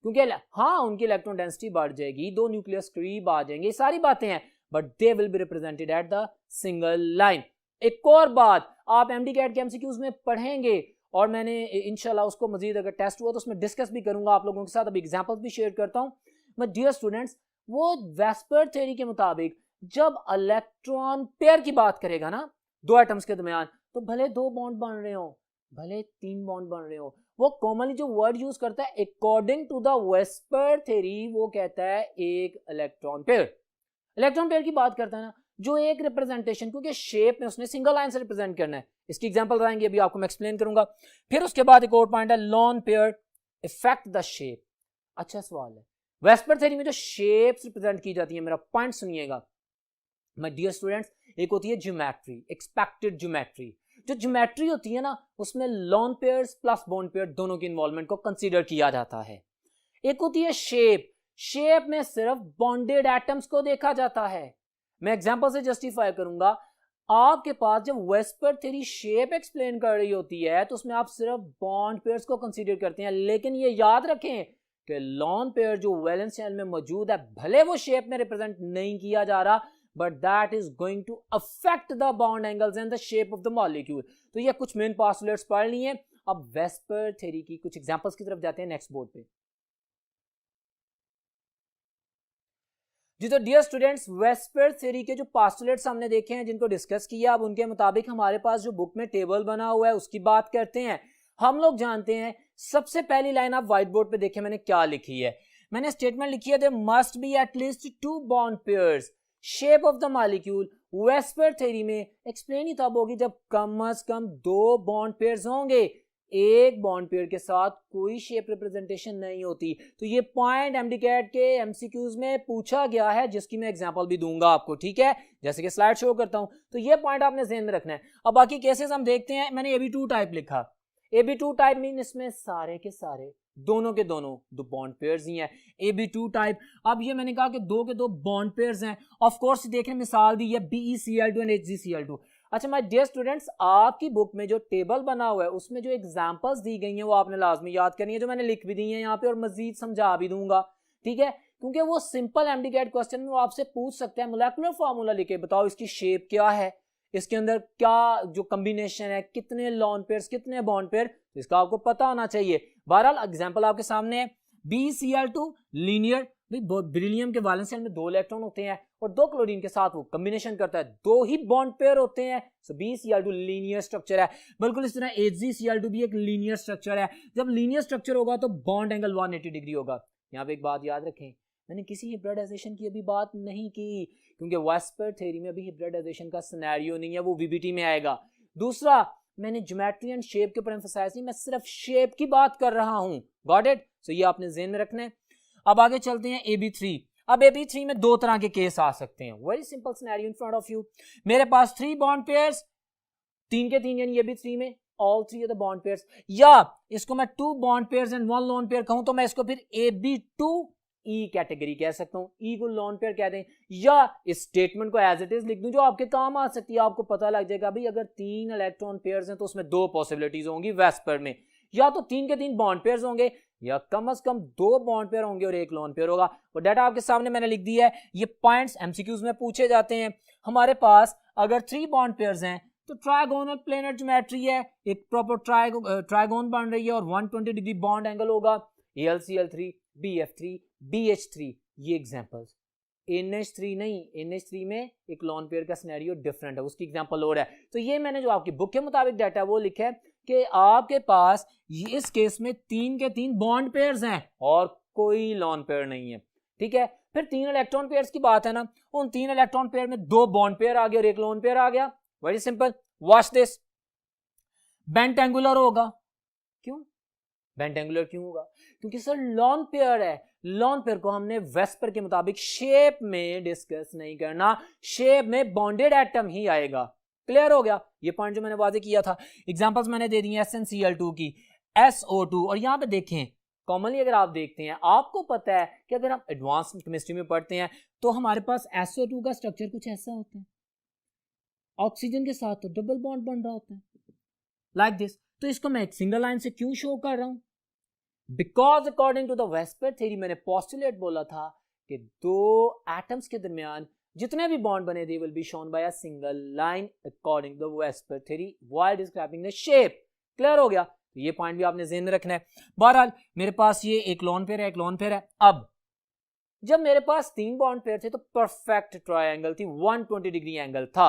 क्योंकि हाँ उनकी इलेक्ट्रॉन डेंसिटी बढ़ जाएगी, दो न्यूक्लियस करीब आ जाएंगे, सारी बातें हैं, but they will be represented at the single line. एक और बात आप एमडी कैट के एमसीक्यूज में पढ़ेंगे, और मैंने इंशाल्लाह उसको मजीद अगर टेस्ट हुआ तो उसमें डिस्कस भी करूंगा आप लोगों के साथ, अभी एग्जांपल्स भी शेयर करता हूं। बट डियर स्टूडेंट्स, वो वेस्पर थ्योरी के मुताबिक जब इलेक्ट्रॉन पेयर की बात करेगा ना दो एटम्स के दरमियान, तो भले दो बॉन्ड बन रहे हो, भले तीन बॉन्ड बन रहे हो, वो कॉमनली जो वर्ड यूज करता है according to the VSEPR theory, वो कहता है एक इलेक्ट्रॉन पेयर। इलेक्ट्रॉन पेयर की बात करता है ना, जो एक रिप्रेजेंटेशन, क्योंकि शेप में उसने सिंगल लाइन से रिप्रेजेंट करना है, इसकी एग्जांपल आएंगे, अभी आपको मैं एक्सप्लेन करूंगा। फिर उसके बाद एक और पॉइंट है lone pair effect the shape. अच्छा सवाल है, वेस्पर थ्योरी में जो शेप्स रिप्रेजेंट की जाती है, मेरा पॉइंट सुनिएगा माय डियर स्टूडेंट्स, एक होती है ज्योमेट्री, एक्सपेक्टेड ज्योमेट्री। जो ज्योमेट्री होती है ना, उसमें lone pairs plus bond pair दोनों की इन्वॉल्वमेंट को कंसीडर किया जाता है। एक होती है शेप, शेप में सिर्फ बॉन्डेड एटम्स को देखा जाता है। मैं एग्जांपल से जस्टिफाई करूंगा, आपके पास जब वेस्पर थ्योरी शेप एक्सप्लेन कर रही होती है तो उसमें आप सिर्फ बॉन्ड पेयर्स को कंसीडर करते हैं, लेकिन ये याद रखें कि लोन पेयर जो वैलेंस शेल में मौजूद है, भले वो शेप में रिप्रेजेंट नहीं किया जा रहा, but that is going to affect the bond angles and the shape of the molecule. तो ये कुछ मेन पोस्टुलेट्स पढ़ लिए। अब वेस्पर थ्योरी की कुछ एग्जांपल्स की तरफ जाते हैं नेक्स्ट बोर्ड पे। जी तो डियर स्टूडेंट्स, वेस्पर थ्योरी के जो पोस्टुलेट्स हमने देखे हैं, जिनको डिस्कस किया, अब उनके मुताबिक हमारे पास जो बुक में टेबल बना हुआ है उसकी बात करते हैं। हम लोग जानते हैं, सबसे पहली लाइन आप व्हाइट बोर्ड पे देखें मैंने क्या लिखी है। मैंने स्टेटमेंट लिखी है, there must be at least two bond pairs, shape of the molecule. VSEPR theory में एक्सप्लेन ही तब होगी जब कम से कम दो बॉन्ड पेयर्स होंगे, एक बॉन्ड पेयर के साथ कोई शेप रिप्रेजेंटेशन नहीं होती। तो ये पॉइंट एमडी कैट के एमसीक्यूज में पूछा गया है, जिसकी मैं एग्जांपल भी दूंगा आपको, ठीक है, जैसे कि स्लाइड शो करता हूं। तो ये पॉइंट आपने ध्यान में रखना है। अब बाकी केसेस हम देखते हैं। मैंने AB2 टाइप लिखा, AB2 टाइप मीन इसमें सारे के सारे दोनों के दोनों दो बॉन्ड पेयर्स ही हैं, AB2 टाइप। अब ये मैंने कहा कि दो के दो बॉन्ड पेयर्स हैं, ऑफ कोर्स देखने मिसाल दी है BeCl2 एंड HgCl2। अच्छा माय डियर स्टूडेंट्स, आपकी बुक में जो टेबल बना हुआ है उसमें जो एग्जांपल्स दी गई हैं वो आपने लाजमी याद करनी है, जो मैंने लिख भी दी है यहाँ पे और मजीद समझा भी दूंगा, ठीक है, क्योंकि वो सिंपल एमडी कैट क्वेश्चन में वो आपसे पूछ सकते हैं मोलेकुलर फार्मूला लिखे, बताओ इसकी शेप क्या है, इसके अंदर क्या जो कॉम्बिनेशन है, कितने लॉन पेयर्स, कितने बॉन्ड पेयर, तो इसका आपको पता होना चाहिए। बहरहाल एग्जांपल आपके सामने है, BeCl2 लीनियर, बेरिलियम के वैलेंस शेल में दो इलेक्ट्रॉन होते हैं और दो क्लोरीन के साथ वो कॉम्बिनेशन करता है, दो ही बॉन्ड पेयर होते हैं, सो BeCl2 लीनियर स्ट्रक्चर है। बिल्कुल इस तरह HgCl2 भी एक लीनियर स्ट्रक्चर है। जब लीनियर स्ट्रक्चर होगा तो बॉन्ड एंगल 180 डिग्री होगा। यहाँ पे एक बात याद रखें, मैंने किसी हिब्रिडाइजेशन की अभी बात नहीं की, क्योंकि वेस्पर थ्योरी में अभी हिब्रिडाइजेशन का सिनेरियो नहीं है, वो VBT में आएगा। दूसरा, मैंने ज्योमेट्री एंड शेप के ऊपर एम्फसाइज नहीं, मैं सिर्फ शेप की बात कर रहा हूं, गॉट इट, सो ये आपने ज़हन में रखना है। अब आगे चलते हैं AB3। अब AB3 में दो तरह के केस आ सकते हैं, very simple scenario in front of you. मेरे पास 3 बॉन्ड पेयर्स, 3 के 3 यानी AB3 में all 3 of the bond pairs, या इसको मैं 2 bond pairs and 1 lone pair कहूं तो मैं इसको फिर AB2E कैटेगरी कह सकता हूं, E को लोन पेयर कह दें, या इस स्टेटमेंट को एज इट इज लिख दूं जो आपके काम आ सकती है। आपको पता लग जाएगा भाई अगर 3 इलेक्ट्रॉन पेयर्स हैं तो उसमें 2 पॉसिबिलिटीज होंगी वेस्पर में, या तो 3 के 3 बॉन्ड पेयर्स होंगे, या कम से कम 2 बॉन्ड पेयर होंगे और 1 लोन पेयर होगा। और डाटा आपके सामने मैंने लिख दिया है, ये पॉइंट्स एमसीक्यूज में पूछे जाते हैं। हमारे पास अगर 3 बॉन्ड पेयर्स हैं तो ट्रायगोनल प्लेनर ज्योमेट्री है, एक प्रॉपर ट्रायगोन बन रही है और 120 डिग्री बॉन्ड एंगल होगा, AlCl3 BF3 BH3, ये एग्जांपल्स। NH3 नहीं, NH3 में एक लोन पेयर का सिनेरियो डिफरेंट है, उसकी एग्जांपल और है। तो ये मैंने जो आपकी बुक के मुताबिक डाटा वो लिखा है कि आपके पास इस केस में 3 के 3 बॉन्ड पेयर्स हैं और कोई लोन पेयर नहीं है, ठीक है। फिर 3 इलेक्ट्रॉन पेयर्स की बात है ना, उन 3 इलेक्ट्रॉन पेयर में 2 बॉन्ड पेयर आ गए और 1 लोन पेयर आ गया, very simple, watch this, bent angular होगा। क्यों बेंट एंगुलर क्यों होगा? क्योंकि सर लोन पेयर है, लोन पेयर को हमने वेस्पर के मुताबिक शेप में डिस्कस नहीं करना, शेप में बॉन्डेड एटम ही आएगा। क्लियर हो गया ये पॉइंट जो मैंने वादे किया था। एग्जांपल्स मैंने दे दी हैं SnCl2 की, SO2, और यहाँ पे देखें कॉमनली अगर आप देखते हैं आपको पता है कि अगर हम एडवांस केमिस्ट्री में पढ़ते हैं तो हमारे पास SO2 का स्ट्रक्चर कुछ ऐसा होता है, ऑक्सीजन के साथ तो डबल बॉन्ड बन रहा होता है लाइक दिस। तो इसको मैं एक सिंगल लाइन से क्यों शो कर रहा हूं? Because according to the VSEPR theory मैंने पोस्टुलेट बोला था कि दो एटम्स के दरमियान जितने भी बॉन्ड बने they will be shown by a single line according to the VSEPR theory while describing the shape. Clear हो गया? तो ये पॉइंट भी आपने ज़हन में रखना है। बहरहाल मेरे पास ये एक लोन पेयर है, एक लोन पेयर है। अब जब मेरे पास 3 बॉन्ड पेयर थे तो परफेक्ट ट्रायंगल थी, 120 डिग्री एंगल था।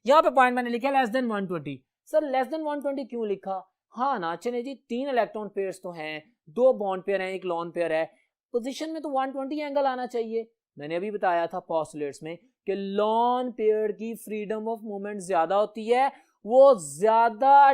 यहां पे पॉइंट मैंने लिखा less than 120। Sir less than 120 क्यों लिखा? हाँ ना चले जी, 3 इलेक्ट्रॉन पेयर्स तो हैं, 2 बॉन्ड पेयर हैं, एक लोन पेयर है, पोजीशन में तो 120 एंगल आना चाहिए। मैंने अभी बताया था पोस्टुलेट्स में कि लोन पेयर की फ्रीडम ऑफ मूवमेंट ज्यादा होती है, वो ज्यादा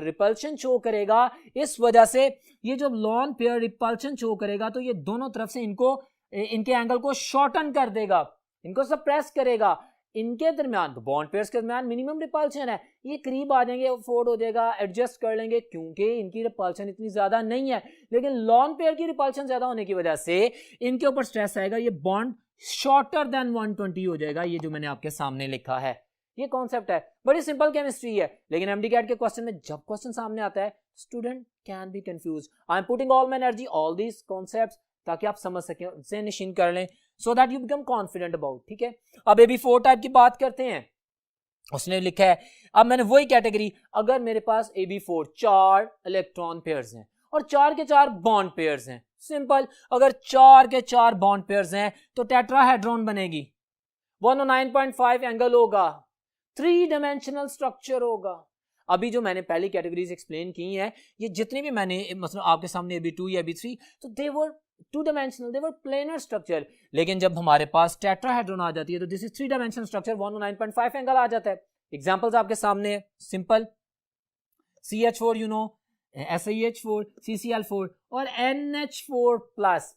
रिपल्शन शो करेगा। इस वजह से ये जो लोन पेयर रिपल्शन शो करेगा तो ये दोनों तरफ से इनके एंगल को शॉर्टन कर देगा, इनको सप्रेस करेगा। इनके दरमियान तो बॉन्ड पेयर्स के दरमियान मिनिमम रिपल्शन है, ये करीब आ जाएंगे, अफोर्ड हो जाएगा, एडजस्ट कर लेंगे क्योंकि इनकी रिपल्शन इतनी ज्यादा नहीं है। लेकिन लॉन पेयर की रिपल्शन ज्यादा होने की वजह से इनके ऊपर स्ट्रेस आएगा, ये बॉन्ड शॉर्टर देन 120 हो जाएगा। ये जो मैंने आपके सामने लिखा है ये कॉन्सेप्ट है, बड़ी सिंपल केमिस्ट्री है। लेकिन एमडी कैट के क्वेश्चन में जब क्वेश्चन सामने आता है student can be confuse. I am putting all my energy all these concepts ताकि आप समझ सकें, उनसे निश्चिंत कर लें, so that you become confident about. ठीक है, अब AB4 टाइप की बात करते हैं। उसने लिखा है, अब मैंने वही कैटेगरी, अगर मेरे पास AB4 4 इलेक्ट्रॉन पेयर्स हैं और 4 के 4 बॉन्ड पेयर्स हैं, सिंपल, अगर 4 के 4 बॉन्ड पेयर्स हैं तो टेट्राहेड्रॉन बनेगी, 109.5 एंगल होगा, 3 डायमेंशनल स्ट्रक्चर होगा। अभी जो मैंने पहली कैटेगरीज एक्सप्लेन की हैं, ये जितनी भी मैंने मतलब आपके सामने AB2 या AB3, तो they were 2 dimensional, they were planar structure. लेकिन जब हमारे पास टेट्राहेड्रॉन आ जाती है तो this is 3 dimensional structure, 109.5 angle आ जाता है। एग्जांपल्स आपके सामने है, simple, CH4 you know, SiH4, CCl4 और NH4 प्लस।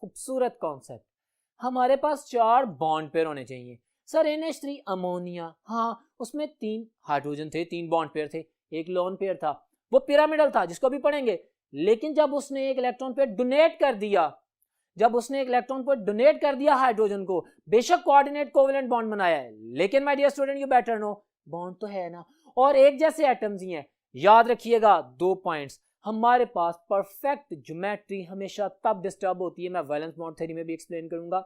खूबसूरत कॉन्सेप्ट। हमारे पास 4 बॉन्ड पेयर होने चाहिए। सर NH3 अमोनिया, हाँ उसमें 3 हाइड्रोजन थे, 3 बॉन्ड पेयर थे, एक लोन पेयर था, वो पिरामिडल था जिसको भी पढ़ेंगे। लेकिन जब उसने एक इलेक्ट्रॉन पेयर डोनेट कर दिया, जब उसने एक इलेक्ट्रॉन पेयर डोनेट कर दिया हाइड्रोजन को, बेशक कोऑर्डिनेट कोवेलेंट बॉन्ड बनाया है, लेकिन my dear student you better know bond तो है ना, और एक जैसे एटम्स ही हैं। याद रखिएगा 2 पॉइंट्स, हमारे पास परफेक्ट ज्योमेट्री हमेशा तब डिस्टर्ब होती है, मैं वैलेंस बॉन्ड थ्योरी में भी एक्सप्लेन करूंगा,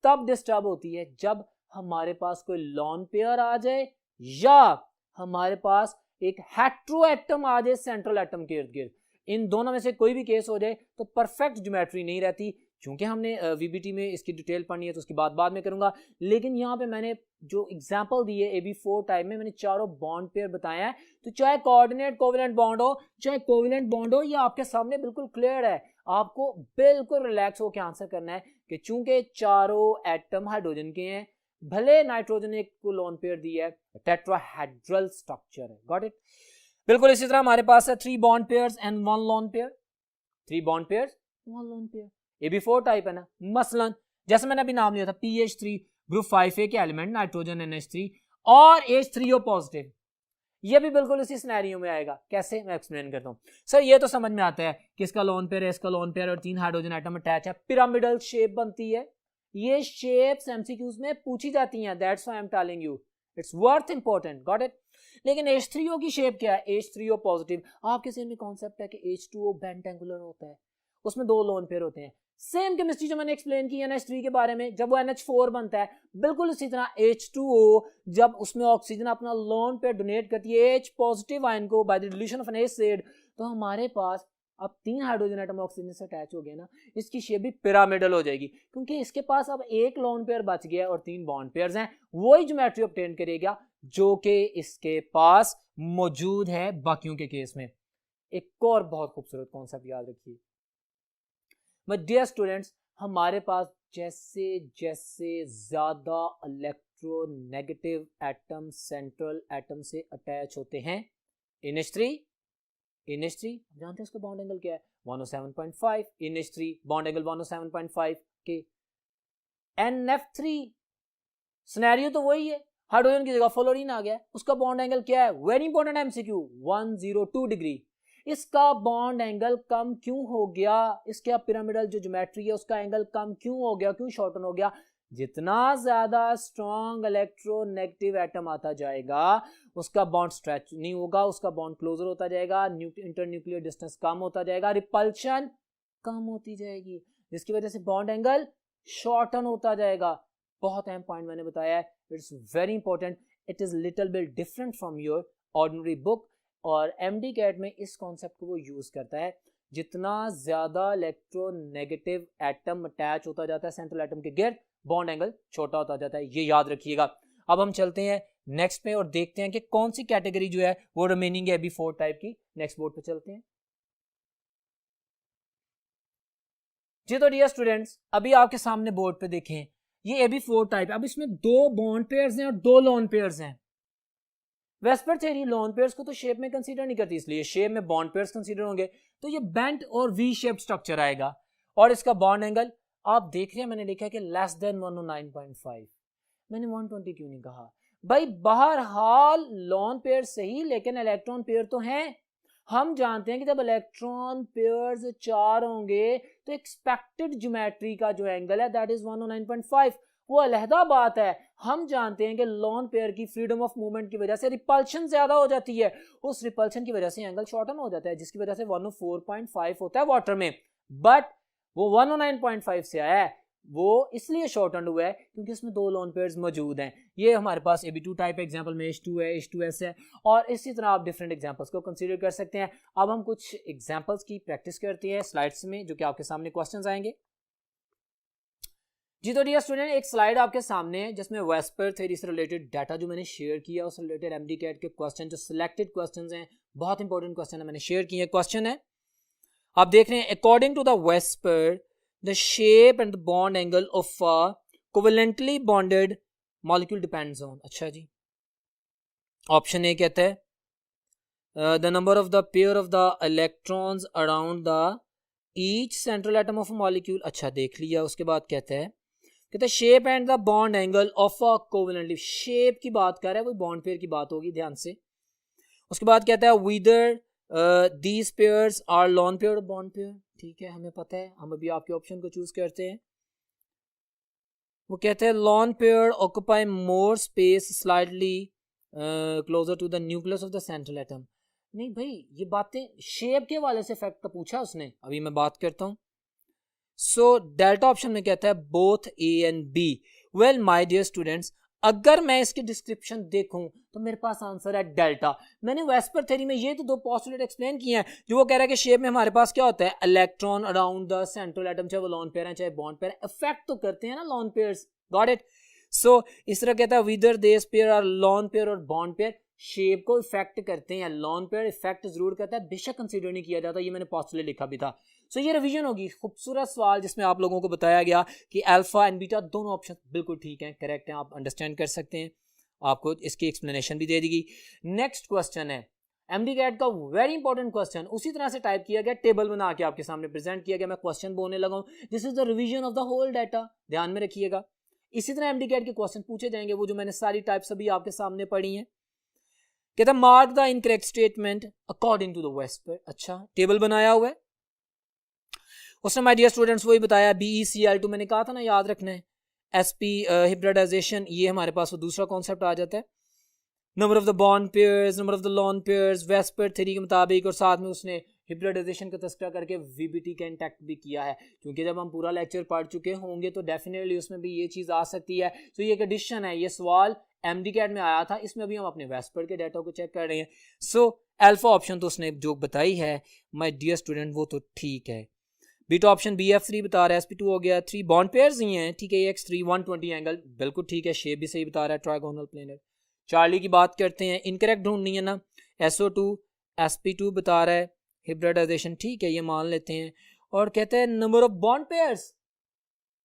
तब डिस्टर्ब होती है जब हमारे पास कोई लॉन पेयर आ जाए या हमारे पास एक हेट्रो एटम आ जाए सेंट्रल एटम के इर्द गिर्द। इन दोनों में से कोई भी केस हो जाए तो परफेक्ट ज्योमेट्री नहीं रहती। क्योंकि हमने VBT में इसकी डिटेल पढ़नी है तो उसकी बात बाद में करूंगा। लेकिन यहाँ पे मैंने जो एग्जांपल दी है AB4 टाइप में, मैंने चारों बॉन्ड पेयर बताया है। तो चाहे कोऑर्डिनेट कोवेलेंट बॉन्ड हो, चाहे कोवेलेंट बॉन्ड हो, ये आपके सामने बिल्कुल क्लियर है। आपको बिल्कुल रिलैक्स होकर आंसर करना है कि चूंकि चारों एटम हाइड्रोजन के हैं, भले नाइट्रोजन एक को लोन पेयर दी है, टेट्राहेड्रल स्ट्रक्चर है। Got it? बिल्कुल इसी तरह हमारे पास है 3 bond pairs and 1 lone pair, 3 bond pairs 1 lone pair. AB4 type है ना, मसलन जैसे मैंने अभी नाम लिया था PH3 ग्रुप 5A के एलिमेंट नाइट्रोजन NH3 और H3O पॉजिटिव, ये भी बिल्कुल इसी सिनेरियो में आएगा। कैसे, मैं एक्सप्लेन करता हूँ। सर ये तो समझ में आता है कि इसका लोन पेयर है, इसका लोन पेयर और 3 हाइड्रोजन एटम अटैच है, पिरामिडल शेप बनती है। ये शेप्स MCQs में पूछी जाती हैं, that's why I am telling you, it's worth important. Got it? लेकिन H3O की शेप क्या है? H3O positive. आपके सेम में कॉन्सेप्ट है कि H2O बेंटेंगुलर होता है, उसमें 2 लोन पेयर होते हैं। सेम केमिस्ट्री जो मैंने एक्सप्लेन की NH3 के बारे में, जब वो NH4 बनता है, बिल्कुल इसी तरह H2O जब उसमें ऑक्सीजन अपना लोन पेयर डोनेट करती है H पॉजिटिव आयन को by the dilution of an acid, तो हमारे पास अब 3 हाइड्रोजन एटम ऑक्सीजन से अटैच हो गए ना, इसकी शेप भी पिरामिडल हो जाएगी क्योंकि इसके पास अब एक लोन पेयर बच गया और 3 बॉन्ड पेयर्स हैं। वही ज्योमेट्री ऑब्टेन करेगा जो कि इसके पास मौजूद है बाकियों के केस में। एक और बहुत खूबसूरत कॉन्सेप्ट याद रखिए माय डियर स्टूडेंट्स, हमारे पास जैसे जैसे ज्यादा इलेक्ट्रोनेगेटिव एटम सेंट्रल एटम से अटैच होते हैं, NH3 जानते हैं उसका बॉन्ड एंगल क्या है? 107.5। NH3 बॉन्ड एंगल 107.5 के। NF3 सिनेरियो तो वही है, हाइड्रोजन की जगह फ्लोरीन आ गया, उसका बॉन्ड एंगल क्या है, वेरी इंपॉर्टेंट एमसीक्यू, 102 डिग्री। इसका बॉन्ड एंगल कम क्यों हो गया, इसका पिरामिडल जो ज्योमेट्री है उसका एंगल कम क्यों हो गया, क्यों शॉर्टन हो गया, जितना ज्यादा स्ट्रॉन्ग इलेक्ट्रोनेगेटिव एटम आता जाएगा उसका बॉन्ड स्ट्रेच नहीं होगा, उसका बॉन्ड क्लोजर होता जाएगा, इंटरन्यूक्लियर डिस्टेंस कम होता जाएगा, रिपल्शन कम होती जाएगी, जिसकी वजह से बॉन्ड एंगल शॉर्टन होता जाएगा। बहुत अहम पॉइंट मैंने बताया है, it's very important, it is little bit different from your ordinary book, और एमडी कैट में इस कॉन्सेप्ट को वो यूज करता है। जितना ज्यादा इलेक्ट्रोनेगेटिव एटम अटैच होता जाता है सेंट्रल एटम के गिर्द, बॉन्ड एंगल छोटा होता जाता है, ये याद रखिएगा। अब हम चलते हैं नेक्स्ट पे और देखते हैं कि कौन सी कैटेगरी जो है वो रिमेनिंग है Ab4 टाइप की। नेक्स्ट बोर्ड पे चलते हैं जी। तो डियर स्टूडेंट्स, अभी आपके सामने बोर्ड पे देखें, ये Ab4 टाइप है। अब इसमें 2 बॉन्ड पेयर्स हैं और 2 लोन पेयर्स हैं। वेस्पर थ्योरी लोन पेयर्स को तो शेप में कंसीडर नहीं करती, इसलिए शेप में बॉन्ड पेयर्स कंसीडर होंगे, तो ये बेंट और वी शेप स्ट्रक्चर आएगा। और इसका बॉन्ड एंगल आप देख रहे हैं, मैंने लिखा है कि लेस देन 109.5, मैंने 120 क्यों नहीं कहा भाई, बहरहाल लोन पेयर सही लेकिन इलेक्ट्रॉन पेयर तो हैं। हम जानते हैं कि जब इलेक्ट्रॉन पेयर्स 4 होंगे तो एक्सपेक्टेड ज्योमेट्री का जो एंगल है दैट इज 109.5, वो अलहदा बात है। हम जानते हैं कि लोन पेयर की फ्रीडम ऑफ मूवमेंट की वजह से रिपल्शन ज्यादा हो जाती है, उस रिपल्शन की वजह से एंगल शॉर्टन हो जाता है, जिसकी वजह से 104.5 होता है वाटर में, बट वो 109.5 से आया है, वो इसलिए शॉर्टन हुआ है क्योंकि इसमें 2 लोन पेयर्स मौजूद हैं। ये हमारे पास Ab2 टाइप एग्जांपल में H2 है, H2S है, और इसी तरह आप डिफरेंट एग्जांपल्स को कंसीडर कर सकते हैं। अब हम कुछ एग्जांपल्स की प्रैक्टिस करते हैं स्लाइड्स में, जो कि आपके सामने क्वेश्चंस आएंगे जी। तो डियर स्टूडेंट, एक स्लाइड आपके सामने है जिसमें वेस्पर थ्योरी से रिलेटेड डाटा जो मैंने शेयर किया, उससे रिलेटेड एमडी कैट के क्वेश्चन जो सिलेक्टेड क्वेश्चंस हैं, बहुत इंपॉर्टेंट क्वेश्चन है, मैंने शेयर किए। क्वेश्चन है, आप देख रहे हैं, according to the VSEPR the shape and the bond angle of a covalently bonded molecule depends on. अच्छा जी, ऑप्शन ए कहता है the number of the pair of the electrons around the each central atom of molecule. अच्छा, देख लिया। उसके बाद कहता है shape and the bond angle of a covalently, shape की बात कर रहा है, वो बॉन्ड पेयर की बात होगी, ध्यान से। उसके बाद कहता है whether these pairs are lone pair और बॉन्ड पेयर। ठीक है, हमें पता है, हम अभी आपके ऑप्शन को चूज करते हैं। वो कहते हैं lone pair occupy more space slightly closer to the nucleus of the central atom. नहीं भाई, ये बातें शेप के वाले से फैक्ट का पूछा उसने, अभी मैं बात करता हूं। सो डेल्टा ऑप्शन में कहता है both A and B. Well my dear students, अगर मैं इसके डिस्क्रिप्शन देखूं तो मेरे पास आंसर है डेल्टा। मैंने वेस्पर थ्योरी में ये तो 2 पोस्टुलेट एक्सप्लेन किए हैं, जो वो कह रहा है कि शेप में हमारे पास क्या होता है, electron around the central atom, चाहे वो लोन पेयर है चाहे बॉन्ड पेयर है, इफेक्ट तो करते हैं ना lone pairs. Got it? So इस तरह कहता है whether these pair are lone pair और बॉन्ड पेयर, शेप को इफेक्ट करते हैं, लोन पेयर इफेक्ट जरूर करता है, बेशक कंसीडर नहीं किया जाता, ये मैंने पोस्टुलेट लिखा भी था। सो ये रिवीजन होगी, खूबसूरत सवाल जिसमें आप लोगों को बताया गया कि अल्फा एंड बीटा दोनों ऑप्शन बिल्कुल ठीक हैं, करेक्ट हैं, आप अंडरस्टैंड कर सकते हैं, आपको इसकी एक्सप्लेनेशन भी दे देगी। नेक्स्ट क्वेश्चन है एमडी कैट का वेरी इंपॉर्टेंट क्वेश्चन, उसी तरह से टाइप किया गया, टेबल बना के आपके सामने प्रेजेंट किया गया, मैं क्वेश्चन बोलने लगा हूं, this is the revision of the whole data, ध्यान में रखिएगा। इसी तरह एमडी कैट के क्वेश्चन पूछे जाएंगे, वो जो मैंने सारी टाइप्स अभी आपके सामने पढ़ी हैं। कहता mark the incorrect statement according to the VSEPR. अच्छा, टेबल बनाया हुआ है उसने, माय डियर स्टूडेंट्स, वही बताया, BeCl2 मैंने कहा था ना, याद रखना है, sp हिब्रिडाइजेशन, ये हमारे पास वो दूसरा कॉन्सेप्ट आ जाता है, number of the bond pairs, number of the lone pairs VSEPR theory के मुताबिक, और साथ में उसने हिब्रिडाइजेशन का तस्करा करके VBT का इंटैक्ट भी किया है, क्योंकि जब हम पूरा लेक्चर पढ़ चुके होंगे तो डेफिनेटली उसमें भी ये चीज़ आ सकती है। तो ये एक एडिशन है, ये सवाल एमडी कैट में आया था, इसमें अभी हम अपने वेस्पर के डाटा को चेक कर रहे हैं। सो अल्फा ऑप्शन तो उसने जो बताई है माय डियर स्टूडेंट, वो तो ठीक है। बीटा ऑप्शन BF3 बता रहा है, sp2 हो गया, 3 बॉन्ड पेयर्स ही हैं, ठीक है, AX3 120 एंगल बिल्कुल ठीक है, शेप भी सही बता रहा है, ट्राइगोनल प्लेनर। चार्ली की बात करते हैं, इनकरेक्ट ढूंढनी है ना, SO2 sp2 बता रहा है, हिब्रिडाइजेशन ठीक है, ये मान लेते हैं। और कहते हैं number of bond pairs,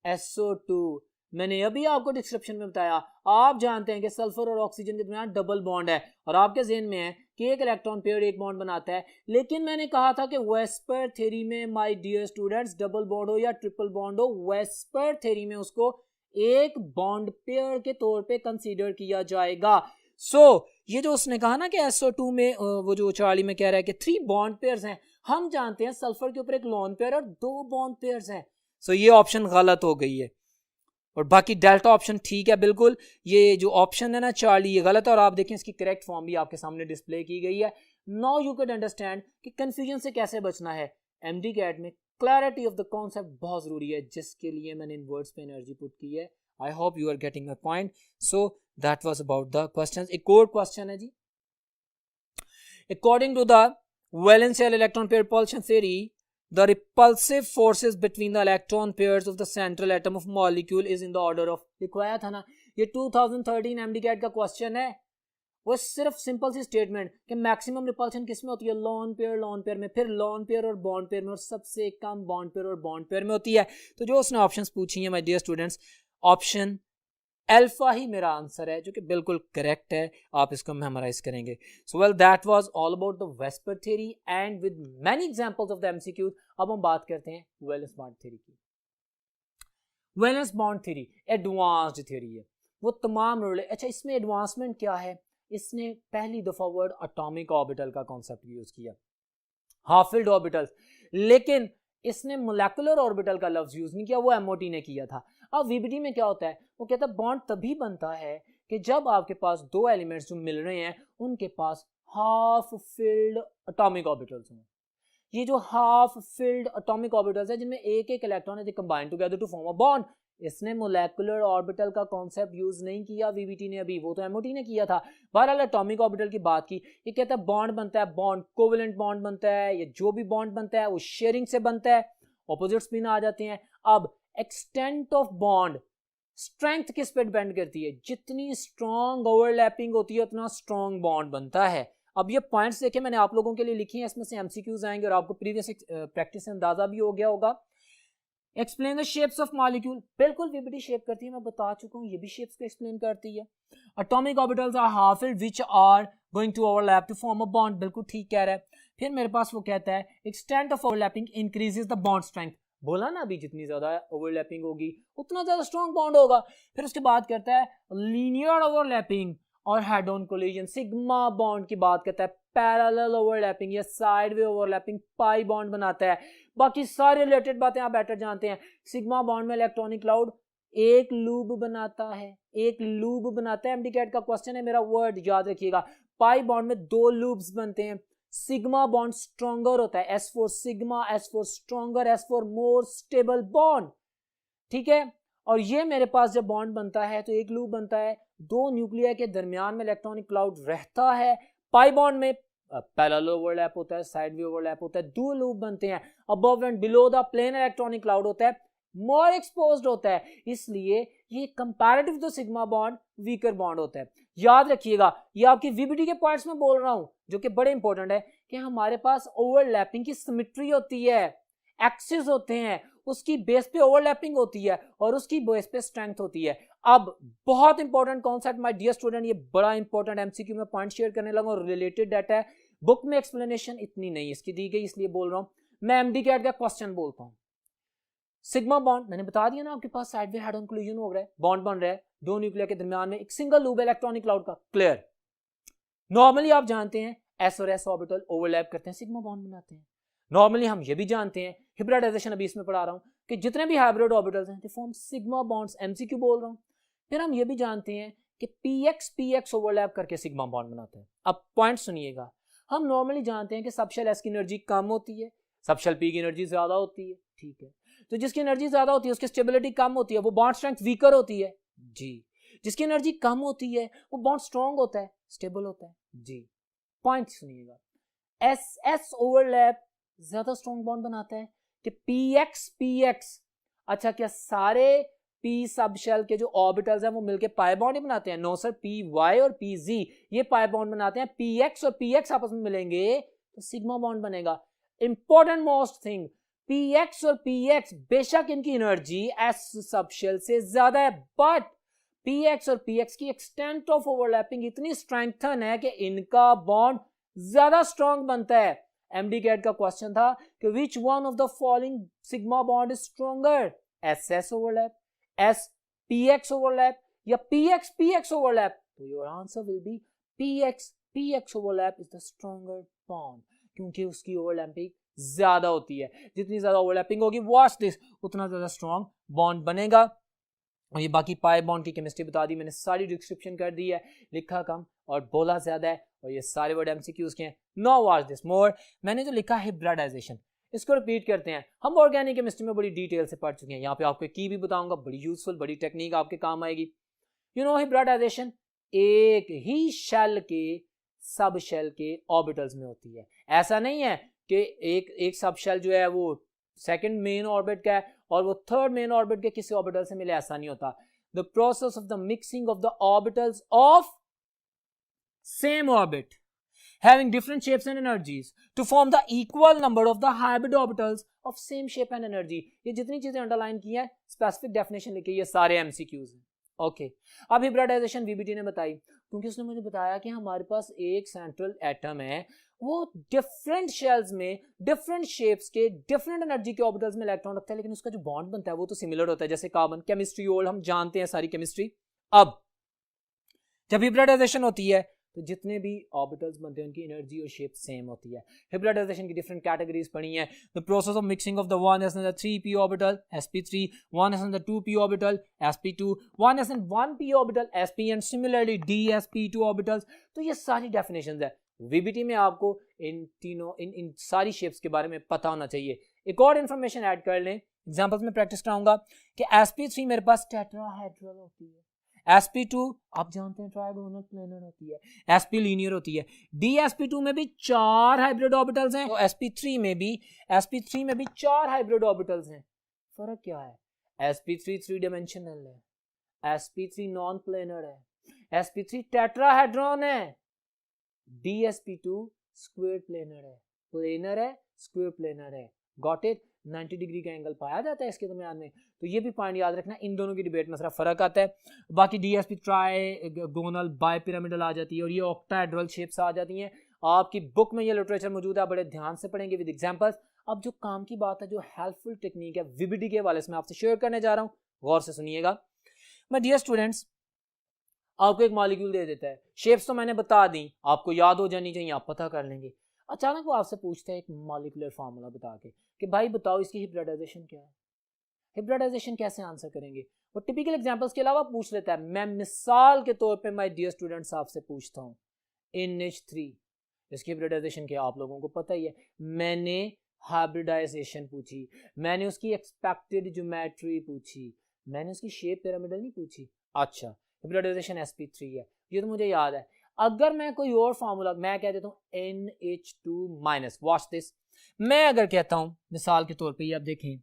SO2 मैंने अभी आपको डिस्क्रिप्शन में बताया, आप जानते हैं कि सल्फर और ऑक्सीजन के दरमियान डबल बॉन्ड है, और आपके ज़हन में है कि एक इलेक्ट्रॉन पेयर एक बॉन्ड बनाता है, लेकिन मैंने कहा था कि वेस्पर थ्योरी में my dear students double bond हो या ट्रिपल बॉन्ड हो, वेस्पर थ्योरी में उसको एक बॉन्ड पेयर के तौर पे कंसीडर किया जाएगा। सो ये जो उसने कहा ना कि SO2 में वो जो चार्ली में कह रहा है कि 3 बॉन्ड पेयर्स हैं, हम जानते हैं सल्फर के ऊपर एक लोन पेयर और 2 बॉन्ड पेयर्स हैं। सो ये ऑप्शन गलत हो गई है और बाकी डेल्टा ऑप्शन ठीक है बिल्कुल। ये जो ऑप्शन है ना चार्ली, ये गलत है और आप देखें इसकी करेक्ट फॉर्म भी आपके सामने डिस्प्ले की गई है। नाउ यू कैन अंडरस्टैंड कि कंफ्यूजन से कैसे बचना है। एमडी कैट में क्लैरिटी ऑफ द कॉन्सेप्ट बहुत जरूरी है, जिसके लिए मैंने इन वर्ड्स पे एनर्जी पुट की है। I hope you are getting my point. So that was about the questions. एक और क्वेश्चन है जी, according to the valence shell electron pair repulsion theory, the repulsive forces between the electron pairs of the central atom of molecule is in the order of, लिखवाया था ना, ये 2013 MDCAT का क्वेश्चन है। वो सिर्फ सिंपल सी स्टेटमेंट कि मैक्सिमम रिपल्शन किस में होती है, लोन पेयर में, फिर लोन पेयर और बॉन्ड पेयर में, और सबसे कम बॉन्ड पेयर और बॉन्ड पेयर में होती है। तो जो उसने ऑप्शंस पूछी हैं my dear students, option alpha ही मेरा आंसर है, जो कि बिल्कुल करेक्ट है। आप इसको मेमोराइज करेंगे। So well that was all about the VSEPR theory and with many examples of the MCQs. अब हम बात करते हैं वैलेंस बॉन्ड थ्योरी की। Valence bond theory advanced theory है, वो तमाम रूल। अच्छा, इसमें एडवांसमेंट क्या है, इसने पहली दफा वर्ड एटॉमिक ऑर्बिटल का कॉन्सेप्ट यूज किया, हाफ फिल्ड ऑर्बिटल्स, लेकिन इसने मोलेकुलर ऑर्बिटल का लफ्ज यूज नहीं किया, वो एमओटी ने किया था। अब वीबीडी में क्या होता है, वो कहता है बॉन्ड तभी बनता है कि जब आपके पास दो एलिमेंट्स जो मिल रहे हैं उनके पास हाफ फिल्ड एटॉमिक ऑर्बिटल्स हों। ये जो हाफ फिल्ड एटॉमिक ऑर्बिटल्स है जिनमें एक एक इलेक्ट्रॉन है, they combine together to form a bond. इसने मोलेकुलर ऑर्बिटल का कॉन्सेप्ट यूज नहीं किया वीबीटी ने, अभी वो तो एमओटी ने किया था। बहरहाल एटॉमिक ऑर्बिटल की बात की, ये कहता है बॉन्ड बनता है, बॉन्ड कोवेलेंट बॉन्ड बनता है, ये जो भी बॉन्ड बनता है वो शेयरिंग से बनता है, ऑपोजिट स्पिन आ जाते हैं। अब एक्सटेंट ऑफ बॉन्ड, स्ट्रेंथ किस पे डिपेंड करती है, जितनी स्ट्रॉन्ग ओवरलैपिंग होती है उतना स्ट्रॉन्ग बॉन्ड बनता है। अब ये पॉइंट्स देखे मैंने आप लोगों के लिए लिखी हैं, इसमें से एमसीक्यूज आएंगे और आपको प्रीवियस प्रैक्टिस से अंदाजा भी हो गया होगा। Explain the shapes of molecule, बिल्कुल वीबीडी शेप करती है, मैं बता चुका हूं, ये भी शेप्स को एक्सप्लेन करती है। Atomic orbitals are half filled which are going to overlap to form a bond, बिल्कुल ठीक कह रहा है। फिर मेरे पास वो कहता है extent of overlapping increases the bond strength, बोला ना अभी जितनी ज्यादा ओवरलैपिंग होगी उतना ज्यादा स्ट्रॉन्ग बॉन्ड होगा। फिर उसके बाद कहता है लीनियर ओवरलैपिंग और head on collision, sigma bond की बात करता है, पैरेलल ओवरलैपिंग या साइडवे ओवरलैपिंग पाई बॉन्ड बनाता है। बाकी सारे रिलेटेड बातें आप बेटर जानते हैं। सिग्मा बॉन्ड में इलेक्ट्रॉनिक क्लाउड एक लूप बनाता है, एक लूप बनाता है। एमडीकैट का क्वेश्चन है, मेरा वर्ड याद रखिएगा। पाई बॉन्ड में दो लूप्स बनते हैं। सिग्मा बॉन्ड स्ट्रॉन्गर होता है, S4 sigma, S4 stronger, S4 more stable bond, ठीक है। और ये मेरे पास जब बॉन्ड बनता है तो एक लूप बनता है, दो न्यूक्लियर के दरमियान में इलेक्ट्रॉनिक क्लाउड रहता है। पाई बॉन्ड में पैरेलल ओवरलैप होता है, साइड वे ओवरलैप होता है, दो लूप बनते हैं। Above and below the plane electronic cloud होता है, मोर एक्सपोज्ड होता है, इसलिए ये comparative to sigma bond weaker bond होता है। याद रखिएगा, ये आपकी वीबीडी के पॉइंट्स में बोल रहा हूं जो कि बड़े इंपॉर्टेंट है, कि हमारे पास ओवरलैपिंग की सिमेट्री होती है, एक्सिस होते हैं, उसकी बेस पे ओवरलैपिंग होती है और उसकी बेस पे स्ट्रेंथ होती है। अब बहुत important concept my dear student, ये बड़ा इंपॉर्टेंट एमसीक्यू में पॉइंट शेयर करने लगा और रिलेटेड डाटा है, बुक में एक्सप्लेनेशन इतनी नहीं इसकी दी गई, इसलिए बोल रहा हूं। मैं एमडीकैट का क्वेश्चन बोलता हूं। सिग्मा बॉन्ड मैंने बता दिया ना, आपके पास साइडवे हेड ऑन कोलिजन हो रहा है, बॉन्ड बन रहा है, दो न्यूक्लियर के दरमियान में एक सिंगल लूप इलेक्ट्रॉनिक क्लाउड का, क्लियर। नॉर्मली आप जानते हैं एस और एस ऑर्बिटल ओवरलैप करते हैं, सिग्मा बॉन्ड बनाते हैं। नॉर्मली हम ये भी जानते हैं, हिब्रिडाइजेशन अभी इसमें पढ़ा रहा हूं, कि जितने भी हाइब्रिड ऑर्बिटल्स हैं they form sigma bonds, MCQ बोल रहा हूं। फिर हम ये भी जानते हैं कि px ओवरलैप करके सिग्मा बॉन्ड बनाते हैं। अब पॉइंट सुनिएगा, हम नॉर्मली जानते हैं कि सबशेल एस की एनर्जी कम होती है, सबशेल पी की एनर्जी ज्यादा होती है, ठीक है। तो जिसकी एनर्जी ज्यादा होती है उसकी स्टेबिलिटी कम होती है, वो बॉन्ड स्ट्रेंथ वीकर होती है जी। जिसकी एनर्जी कम होती है वो बॉन्ड स्ट्रॉन्ग होता है, स्टेबल होता है जी। पॉइंट सुनिएगा, एस एस ओवरलैप ज्यादा स्ट्रॉन्ग बॉन्ड बनाता है कि px। अच्छा, क्या सारे p सब शेल के जो ऑर्बिटल्स हैं वो मिलके पाई बॉन्ड ही बनाते हैं? नो सर, py और pz ये पाई बॉन्ड बनाते हैं। px और px आपस में मिलेंगे तो सिग्मा बॉन्ड बनेगा। इंपॉर्टेंट मोस्ट थिंग, px और px बेशक इनकी एनर्जी s सब शेल से ज्यादा है, बट px और px की एक्सटेंट ऑफ ओवरलैपिंग इतनी स्ट्रेंथन है कि इनका बॉन्ड ज्यादा स्ट्रॉन्ग बनता है। एमडीकैट का क्वेश्चन था कि विच one of the following sigma bond is stronger, SS overlap, S px overlap या px overlap, तो your answer will be px overlap is the stronger bond, क्योंकि उसकी ओवरलैपिंग ज्यादा होती है, जितनी ज्यादा ओवरलैपिंग होगी वॉच दिस उतना ज्यादा स्ट्रॉन्ग बॉन्ड बनेगा। और ये बाकी पाई बॉन्ड की केमिस्ट्री बता दी मैंने, सारी डिस्क्रिप्शन कर दी है, लिखा कम और बोला ज्यादा है, और ये सारे वर्ड एमसीक्यूज के हैं। नो वॉच दिस मोर, मैंने जो लिखा है हिब्रिडाइजेशन, इसको रिपीट करते हैं। हम ऑर्गेनिक केमिस्ट्री में बड़ी डिटेल से पढ़ चुके हैं, यहाँ पे आपको की भी बताऊंगा, बड़ी यूजफुल बड़ी टेक्निक आपके काम आएगी। यू नो हिब्रिडाइजेशन एक ही शेल के सब शेल के ऑर्बिटल्स में होती है। ऐसा नहीं है कि एक सब शेल जो है वो सेकंड मेन ऑर्बिट का है और वो थर्ड मेन ऑर्बिट के किसी ऑर्बिटल से मिले, ऐसा नहीं होता। The process of the mixing of the orbitals of same orbit having different shapes and energies to form the equal number of the hybrid orbitals of same shape and energy। ये जितनी चीजें अंडरलाइन की है स्पेसिफिक डेफिनेशन लिखी, ये सारे एमसीक्यूज हैं। ओके, अब हिब्रिडाइजेशन वीबीटी ने बताई, क्योंकि उसने मुझे बताया कि हमारे पास एक सेंट्रल एटम है, वो डिफरेंट शेल्स में डिफरेंट शेप्स के डिफरेंट एनर्जी के ऑर्बिटल्स में इलेक्ट्रॉन रखता है, लेकिन उसका जो बॉन्ड बनता है वो तो सिमिलर होता है, जैसे कार्बन। केमिस्ट्री ओल्ड हम जानते हैं सारी केमिस्ट्री। अब जब हिब्रिडाइजेशन होती है तो जितने भी ऑर्बिटल्स बनते हैं उनकी एनर्जी और शेप सेम होती है। हिब्रिडाइजेशन की डिफरेंट कैटेगरीज पढ़ी हैं। The process of mixing of the 1s and the 3p orbital sp3, 1s and the 2p orbital sp2, 1s and 1p orbital sp and similarly dsp2 orbitals. तो ये सारी डेफिनेशंस है। वीबीटी में आपको इन तीनों इन सारी शेप्स के बारे में पता होना चाहिए। एक और इन्फॉर्मेशन ऐड कर लें, एग्जांपल्स में प्रैक्टिस कराऊंगा कि sp3 मेरे पास टेट्राहेड्रल होती है, sp2 आप जानते हैं ट्राइगोनल प्लेनर होती है, sp लीनियर होती है, dsp2 में भी 4 हाइब्रिड ऑर्बिटल्स हैं, तो sp3 में भी 4 हाइब्रिड ऑर्बिटल्स हैं। फर्क क्या है? sp3 3 डायमेंशनल है, sp3 नॉन प्लेनर है, sp3 टेट्राहेड्रॉन है, dsp2 स्क्वायर प्लेनर है, स्क्वायर प्लेनर है। Got it? 90 डिग्री का एंगल पाया जाता है इसके दरमियान में, तो ये भी पॉइंट याद रखना। इन दोनों की डिबेट में सारा फर्क आता है। बाकी डीएसपी ट्राइगोनल बाय पिरामिडल आ जाती है और ये ऑक्टाहेड्रल शेप्स आ जाती हैं। आपकी बुक में ये लिटरेचर मौजूद है, बड़े ध्यान से पढ़ेंगे विद एग्जांपल्स। अब जो काम की बात है, जो हेल्पफुल टेक्निक है वीबीटी के हवाले से मैं आपसे शेयर करने जा रहा हूँ, गौर से सुनिएगा। मैं डियर स्टूडेंट्स आपको एक मॉलिक्यूल दे देता है, शेप्स तो मैंने बता दी, आपको याद हो जानी चाहिए, आप पता कर लेंगे। अचानक वो आपसे पूछते हैं एक मॉलिक्यूलर फार्मूला बता के कि भाई बताओ इसकी हिब्रिडाइजेशन क्या है। हिब्रिडाइजेशन कैसे आंसर करेंगे? वो टिपिकल एग्जांपल्स के अलावा पूछ लेता है। मैं मिसाल के तौर पे माय डियर स्टूडेंट्स आपसे पूछता हूँ NH3, इसकी हिब्रिडाइजेशन क्या आप लोगों को पता ही है। मैंने हाइब्रिडाइजेशन पूछी, मैंने उसकी एक्सपेक्टेड ज्योमेट्री पूछी, मैंने उसकी शेप पिरामिडल नहीं पूछी। अच्छा, हिब्रिडाइजेशन sp3 है, ये तो मुझे याद है। अगर मैं कोई और फार्मूला मैं कह देता हूं NH2-, वॉच दिस, मैं अगर कहता हूं मिसाल के तौर पे ये आप देखें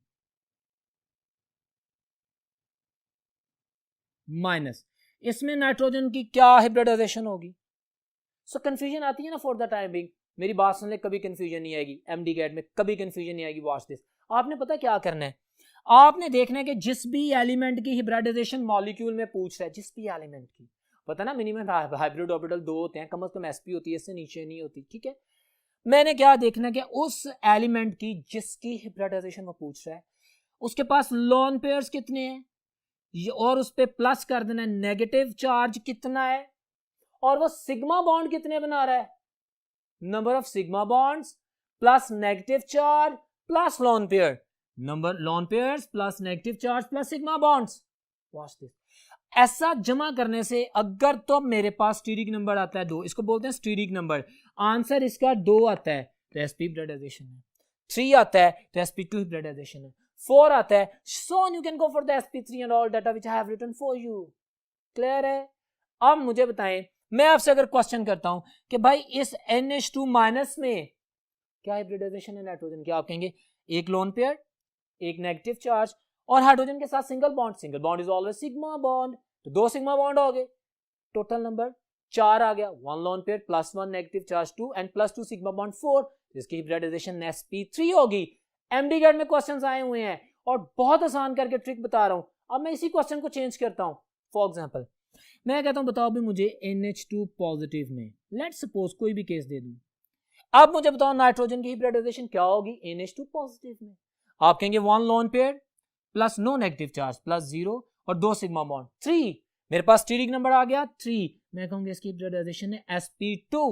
माइनस, इसमें नाइट्रोजन की क्या हिब्रिडाइजेशन होगी? सो कंफ्यूजन आती है ना फॉर द टाइम बिंग। मेरी बात सुन ले, कभी कंफ्यूजन नहीं आएगी, एमडी कैट में कभी कंफ्यूजन नहीं आएगी। वॉच दिस, आपने पता क्या करना है, आपने देखना है कि जिस भी एलिमेंट की हिब्रिडाइजेशन मॉलिक्यूल में पूछ रहा है, जिस भी एलिमेंट की, पता ना मिनिमम हाइब्रिड ऑर्बिटल 2 होते हैं, कम से कम sp होती है, इससे नीचे नहीं होती, ठीक है। मैंने क्या देखना कि उस एलिमेंट की जिसकी हिब्रिडाइजेशन वो पूछ रहा है उसके पास लोन पेयर्स कितने हैं, और उस पे प्लस कर देना नेगेटिव चार्ज कितना है, और वो सिग्मा बॉन्ड कितने बना रहा है, number of sigma bonds plus negative charge plus lone pair, number lone pairs plus negative charge plus sigma bonds. Watch this, ऐसा जमा करने से अगर तो मेरे पास स्टीरिक नंबर आता है 2, इसको बोलते हैं स्टीरिक नंबर, आंसर इसका 2 आता है तो sp हिब्रिडाइजेशन है, 3 आता है तो sp2 हिब्रिडाइजेशन है, 4 आता है, so you can go for the sp3 and all data which I have written for you। Clear है? अब मुझे बताएं, मैं आपसे अगर क्वेश्चन करता हूं कि भाई इस NH2- में क्या हिब्रिडाइजेशन है नाइट्रोजन की, आप कहेंगे एक लोन पेयर, एक नेगेटिव चार्ज और हाइड्रोजन के साथ single bond is always sigma bond, तो 2 सिग्मा बॉन्ड हो गए, टोटल नंबर 4 आ गया। 1 lone pair plus 1 negative charge 2 and plus 2 sigma bond 4, जिसकी हिब्रिडाइजेशन sp3 होगी। एमडी गेट में क्वेश्चंस आए हुए हैं और बहुत आसान करके ट्रिक बता रहा हूं। अब मैं इसी क्वेश्चन को चेंज करता हूं। फॉर एग्जांपल मैं कहता हूं बताओ भी मुझे NH2 पॉजिटिव में, लेट्स सपोज कोई भी केस दे दूं, अब मुझे बताओ नाइट्रोजन की हिब्रिडाइजेशन क्या होगी NH2 पॉजिटिव में। आप कहेंगे 1 lone pair plus no negative charge plus 0 और 2 सिग्मा बॉन्ड 3, मेरे पास स्टीरिक नंबर आ गया 3, मैं कहूंगा इसकी हिब्रिडाइजेशन है sp2।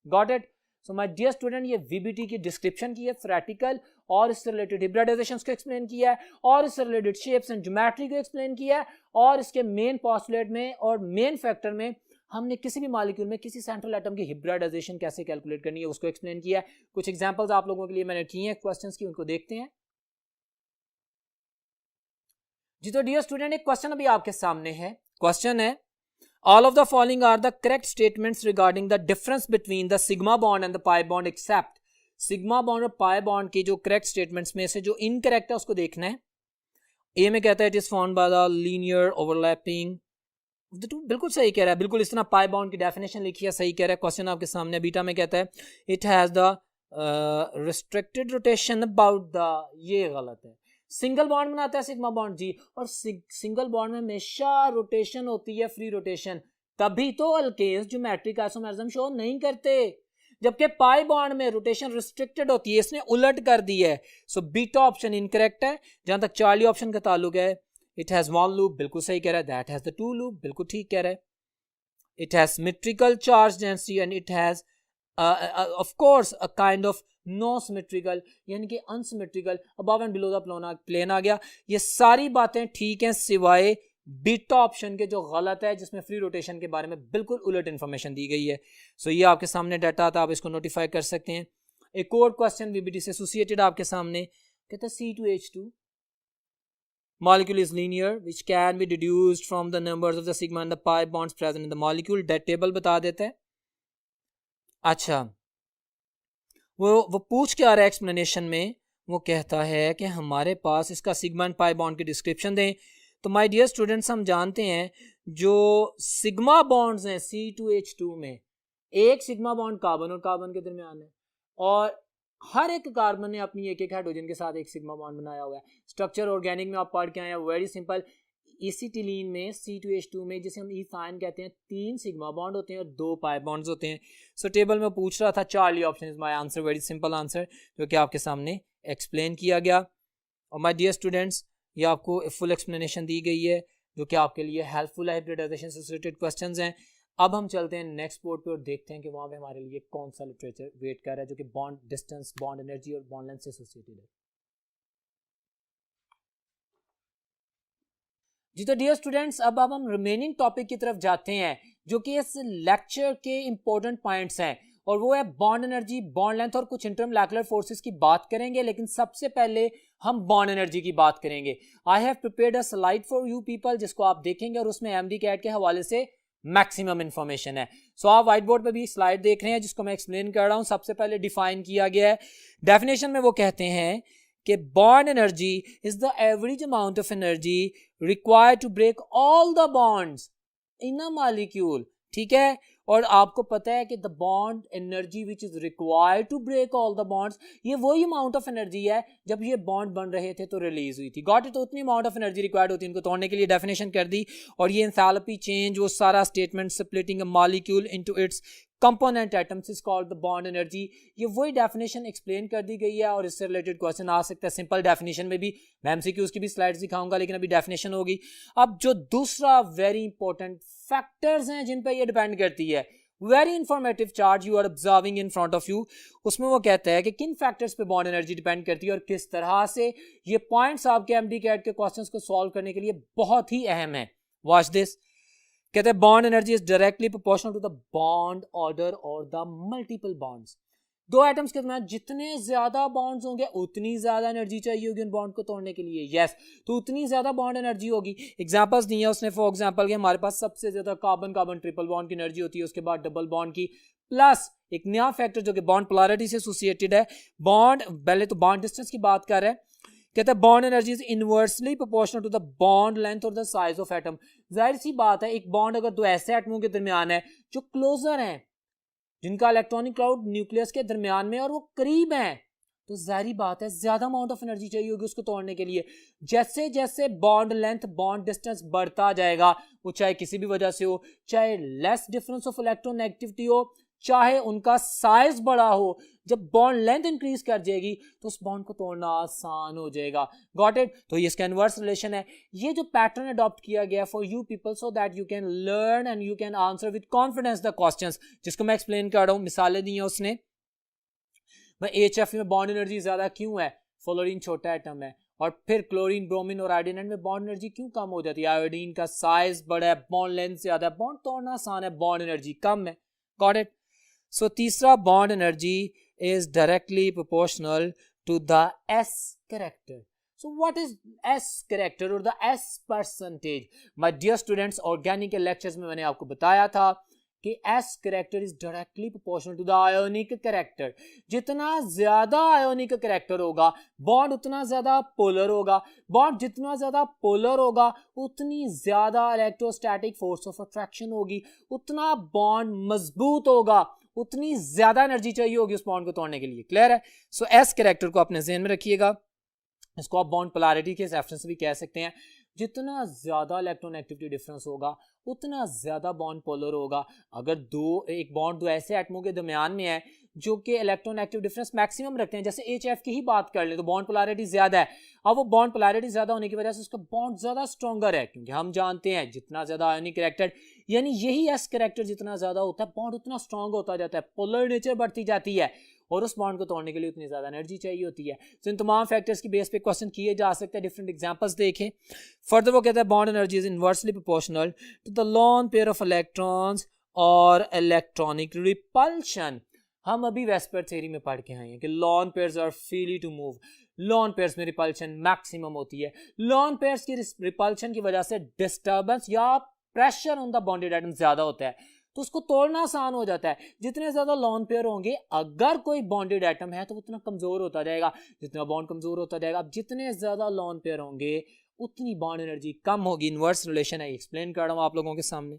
Got it. So my dear student, ये VBT की डिस्क्रिप्शन की है, थ्योरेटिकल, और इससे रिलेटेड हिब्रिडाइजेशन को एक्सप्लेन किया है, और इससे रिलेटेड शेप्स एंड ज्योमेट्री को एक्सप्लेन किया है, और इसके मेन पोस्टुलेट में और मेन फैक्टर में हमने किसी भी मॉलिक्यूल में किसी सेंट्रल एटम की हिब्रिडाइजेशन कैसे कैलकुलेट करनी है उसको एक्सप्लेन किया है। कुछ एग्जांपल्स आप लोगों के लिए मैंने किए हैं क्वेश्चंस की, उनको देखते हैं जी। तो डियर स्टूडेंट, एक क्वेश्चन अभी आपके सामने है। क्वेश्चन है, all of the following are the correct statements regarding the difference between the sigma bond and the pi bond except sigma bond और pi bond की जो correct statements में से जो incorrect है उसको देखना है। ए में कहता है it is found by the linear overlapping, बिल्कुल सही कह रहा है, बिल्कुल इस तरह पाई बॉन्ड की डेफिनेशन लिखी है, सही कह रहा है। क्वेश्चन आपके सामने बीटा में कहता है it has the restricted rotation about the, ये गलत है। सिंगल बॉन्ड बनाता है सिग्मा बॉन्ड जी, और सिंगल बॉन्ड में हमेशा रोटेशन होती है, फ्री रोटेशन, तभी तो अल्केन्स ज्योमेट्रिक आइसोमेरिज्म शो नहीं करते, जबकि पाई बॉन्ड में रोटेशन रिस्ट्रिक्टेड होती है, इसने उलट कर दी है। सो बीटा ऑप्शन इनकरेक्ट है। जहां तक चार्ली ऑप्शन का ताल्लुक है, इट हैज वन लूप, बिल्कुल सही कह रहा है। That has the two loop, बिल्कुल ठीक कह रहा है। It has symmetrical charge density and it has of course a kind of no symmetrical, यानी कि unsymmetrical, above and below the plane आ गया। ये सारी बातें ठीक हैं सिवाय बीटा ऑप्शन के जो गलत है, जिसमें फ्री रोटेशन के बारे में बिल्कुल उलट इंफॉर्मेशन दी गई है। सो ये आपके सामने डाटा था, आप इसको नोटिफाई कर सकते हैं। एक और क्वेश्चन VBT से एसोसिएटेड आपके सामने कहता है C2H2 molecule is linear which can be deduced from the numbers of the sigma and the pi bonds present in the molecule, that table बता देता है। अच्छा, वो पूछ क्या रहा है एक्सप्लेनेशन में, वो कहता है कि हमारे पास इसका सिग्मा एंड पाई बॉन्ड की डिस्क्रिप्शन दें। तो माय डियर स्टूडेंट्स, हम जानते हैं जो सिग्मा बॉन्ड्स हैं C2H2 में, एक सिग्मा बॉन्ड कार्बन और कार्बन के दरमियान है, और हर एक कार्बन ने अपनी एक एक हाइड्रोजन के साथ एक सिग्मा बॉन्ड बनाया हुआ है। स्ट्रक्चर ऑर्गेनिक में आप पढ़ के आए हैं, वेरी सिंपल। एसिटिलीन में C2H2 में, जिसे हम इथाइन कहते हैं, 3 सिग्मा बॉन्ड होते हैं और 2 पाई बॉन्ड्स होते हैं। सो टेबल में पूछ रहा था, Charlie option is my answer, very simple answer, जो कि आपके सामने एक्सप्लेन किया गया। और माय डियर स्टूडेंट्स, ये आपको फुल एक्सप्लेनेशन दी गई है, जो कि आपके लिए हेल्पफुल है। हाइब्रिडाइजेशन से रिलेटेड क्वेश्चंस हैं। अब हम चलते हैं नेक्स्ट बोर्ड पे और देखते हैं कि वहाँ पे हमारे लिए कौन सा लिटरेचर वेट कर रहा है, जो कि बॉन्ड डिस्टेंस, बॉन्ड एनर्जी और बॉन्ड लेंथ से एसोसिएटेड है। जी तो डियर स्टूडेंट्स, अब हम रिमेनिंग टॉपिक की तरफ जाते हैं, जो कि इस लेक्चर के इंपॉर्टेंट पॉइंट्स हैं, और वो है बॉन्ड एनर्जी, बॉन्ड लेंथ और कुछ इंटरमोलेक्युलर फोर्सेस की बात करेंगे। लेकिन सबसे पहले हम बॉन्ड एनर्जी की बात करेंगे। I have prepared a slide for you people, जिसको आप देखेंगे, और उसमें MD-CAT के हवाले से मैक्सिमम इंफॉर्मेशन है। सो आप व्हाइट बोर्ड पे भी स्लाइड देख रहे हैं, जिसको मैं एक्सप्लेन कर रहा हूं। सबसे पहले डिफाइन किया गया है, डेफिनेशन में वो कहते हैं कि bond energy is the average amount of energy required to break all the bonds in a molecule, ठीक है। और आपको पता है कि the bond energy which is required to break all the bonds, ये वही अमाउंट ऑफ एनर्जी है जब ये बॉन्ड बन रहे थे तो रिलीज हुई थी। Got it. तो उतनी अमाउंट ऑफ एनर्जी रिक्वायर्ड होती है इनको तोड़ने के लिए, डेफिनेशन कर दी। और ये एंथैल्पी चेंज, वो सारा statement, splitting a molecule into its component atoms is called the bond energy, ये वही डेफिनेशन एक्सप्लेन कर दी गई है। और इससे रिलेटेड क्वेश्चन आ सकता है सिंपल डेफिनेशन में भी, मैं MCQs की भी स्लाइड्स दिखाऊंगा, लेकिन अभी डेफिनेशन होगी। अब जो दूसरा वेरी इंपॉर्टेंट फैक्टर्स हैं जिन पे ये डिपेंड करती है, very informative chart you are observing in front of you, उसमें वो कहता है कि किन फैक्टर्स पे बॉन्ड एनर्जी डिपेंड करती है और किस तरह से। ये पॉइंट्स आपके MD-CAT के क्वेश्चंस को सॉल्व करने के लिए बहुत ही अहम है। Watch this. कहते हैं bond energy is directly proportional to the bond order और द मल्टीपल बॉन्ड्स। दो एटम्स के दरमियान जितने ज्यादा बॉन्ड्स होंगे उतनी ज्यादा एनर्जी चाहिए होगी उन बॉन्ड को तोड़ने के लिए। यस, तो उतनी ज्यादा बॉन्ड एनर्जी होगी। एग्जांपल्स दिए उसने, फॉर एग्जांपल कि हमारे पास सबसे ज्यादा कार्बन कार्बन ट्रिपल बॉन्ड की एनर्जी होती है, उसके बाद डबल बॉन्ड की, प्लस एक नया फैक्टर जो कि बॉन्ड पोलैरिटी से एसोसिएटेड है। बॉन्ड, पहले तो बॉन्ड डिस्टेंस की बात कर रहे हैं, कहता है bond energy is inversely proportional to the bond length और द साइज ऑफ एटम। जाहिर सी बात है, एक बॉन्ड अगर दो ऐसे एटमों के दरमियान है जो क्लोजर हैं, जिनका इलेक्ट्रॉनिक क्लाउड न्यूक्लियस के दरमियान में और वो करीब हैं, तो जाहिर बात है ज्यादा अमाउंट ऑफ एनर्जी चाहिए होगी उसको तोड़ने के लिए। जैसे जैसे बॉन्ड लेंथ, बॉन्ड डिस्टेंस बढ़ता जाएगा, वो चाहे किसी भी वजह से हो, चाहे लेस डिफरेंस ऑफ इलेक्ट्रोनेगेटिविटी हो, चाहे उनका साइज बड़ा हो, जब बॉन्ड लेंथ इंक्रीज कर जाएगी तो उस बॉन्ड को तोड़ना आसान हो जाएगा। Got it? तो ये इसका इनवर्स रिलेशन है। ये जो पैटर्न अडॉप्ट किया गया for you people so that you can learn and you can answer with confidence the questions, जिसको मैं एक्सप्लेन कर रहा हूं, मिसालें दी हैं उसने। भाई HF में बॉन्ड एनर्जी ज्यादा क्यों है? फ्लोरीन छोटा एटम है, और फिर क्लोरीन, ब्रोमीन और आयोडीन में बॉन्ड एनर्जी क्यों कम हो जाती है? आयोडीन का साइज बड़ा है, बॉन्ड लेंथ ज्यादा है, बॉन्ड तोड़ना आसान है, बॉन्ड एनर्जी कम है। Got it? सो तीसरा, bond energy is directly proportional to the S character. So what is S character or the S percentage? My dear students, organic lectures में मैंने आपको बताया था कि S character is directly proportional to the ionic character. जितना ज्यादा ionic character होगा, बॉन्ड उतना ज्यादा पोलर होगा, बॉन्ड जितना ज्यादा पोलर होगा उतनी ज्यादा इलेक्ट्रोस्टैटिक फोर्स ऑफ अट्रैक्शन होगी, उतना बॉन्ड मजबूत होगा, उतनी ज्यादा एनर्जी चाहिए होगी उस बॉन्ड को तोड़ने के लिए। क्लियर है? सो एस कैरेक्टर को अपने ज़हन में रखिएगा। इसको आप बॉन्ड पोलैरिटी के रेफरेंस से भी कह सकते हैं। जितना ज्यादा इलेक्ट्रोनेगेटिविटी डिफरेंस होगा उतना ज्यादा बॉन्ड पोलर होगा। अगर एक बॉन्ड दो ऐसे एटमों के दरमियान में है जो कि इलेक्ट्रोनेगेटिव डिफरेंस मैक्सिमम रखते हैं, जैसे HF की ही बात कर ले तो बॉन्ड पोलैरिटी ज्यादा है। अब वो बॉन्ड पोलैरिटी ज्यादा होने की वजह से उसका बॉन्ड ज्यादा स्ट्रॉन्गर है, क्योंकि हम जानते हैं जितना ज्यादा आयोनिक कैरेक्टर, यानी यही एस कैरेक्टर जितना ज्यादा होता है बॉन्ड उतना स्ट्रॉन्ग होता जाता है, पोलर नेचर बढ़ती जाती है, और उस बॉन्ड को तोड़ने के लिए उतनी ज्यादा एनर्जी चाहिए होती है। तो इन तमाम फैक्टर्स की बेस पे क्वेश्चन किए जा सकते हैं। डिफरेंट एग्जांपल्स देखें। फर्दर वो कहता है bond energy is inversely proportional to the lone pair of electrons और इलेक्ट्रॉनिक रिपल्शन। हम अभी वेस्पर थ्योरी में पढ़ के आए हैं कि lone pairs are freely to move, lone pairs में रिपल्शन मैक्सिमम होती है। लोन पेयर्स की रिपल्शन की वजह से डिस्टर्बेंस या pressure on the bonded atom ज्यादा होता है, तो उसको तोड़ना आसान हो जाता है। जितने ज्यादा लोन पेयर होंगे, अगर कोई बॉन्डेड एटम है तो उतना कमजोर होता जाएगा, जितना बॉन्ड कमजोर होता जाएगा। अब जितने ज्यादा लोन पेयर होंगे उतनी बॉन्ड एनर्जी कम होगी। इनवर्स रिलेशन है, एक्सप्लेन कर रहा हूं आप लोगों के सामने,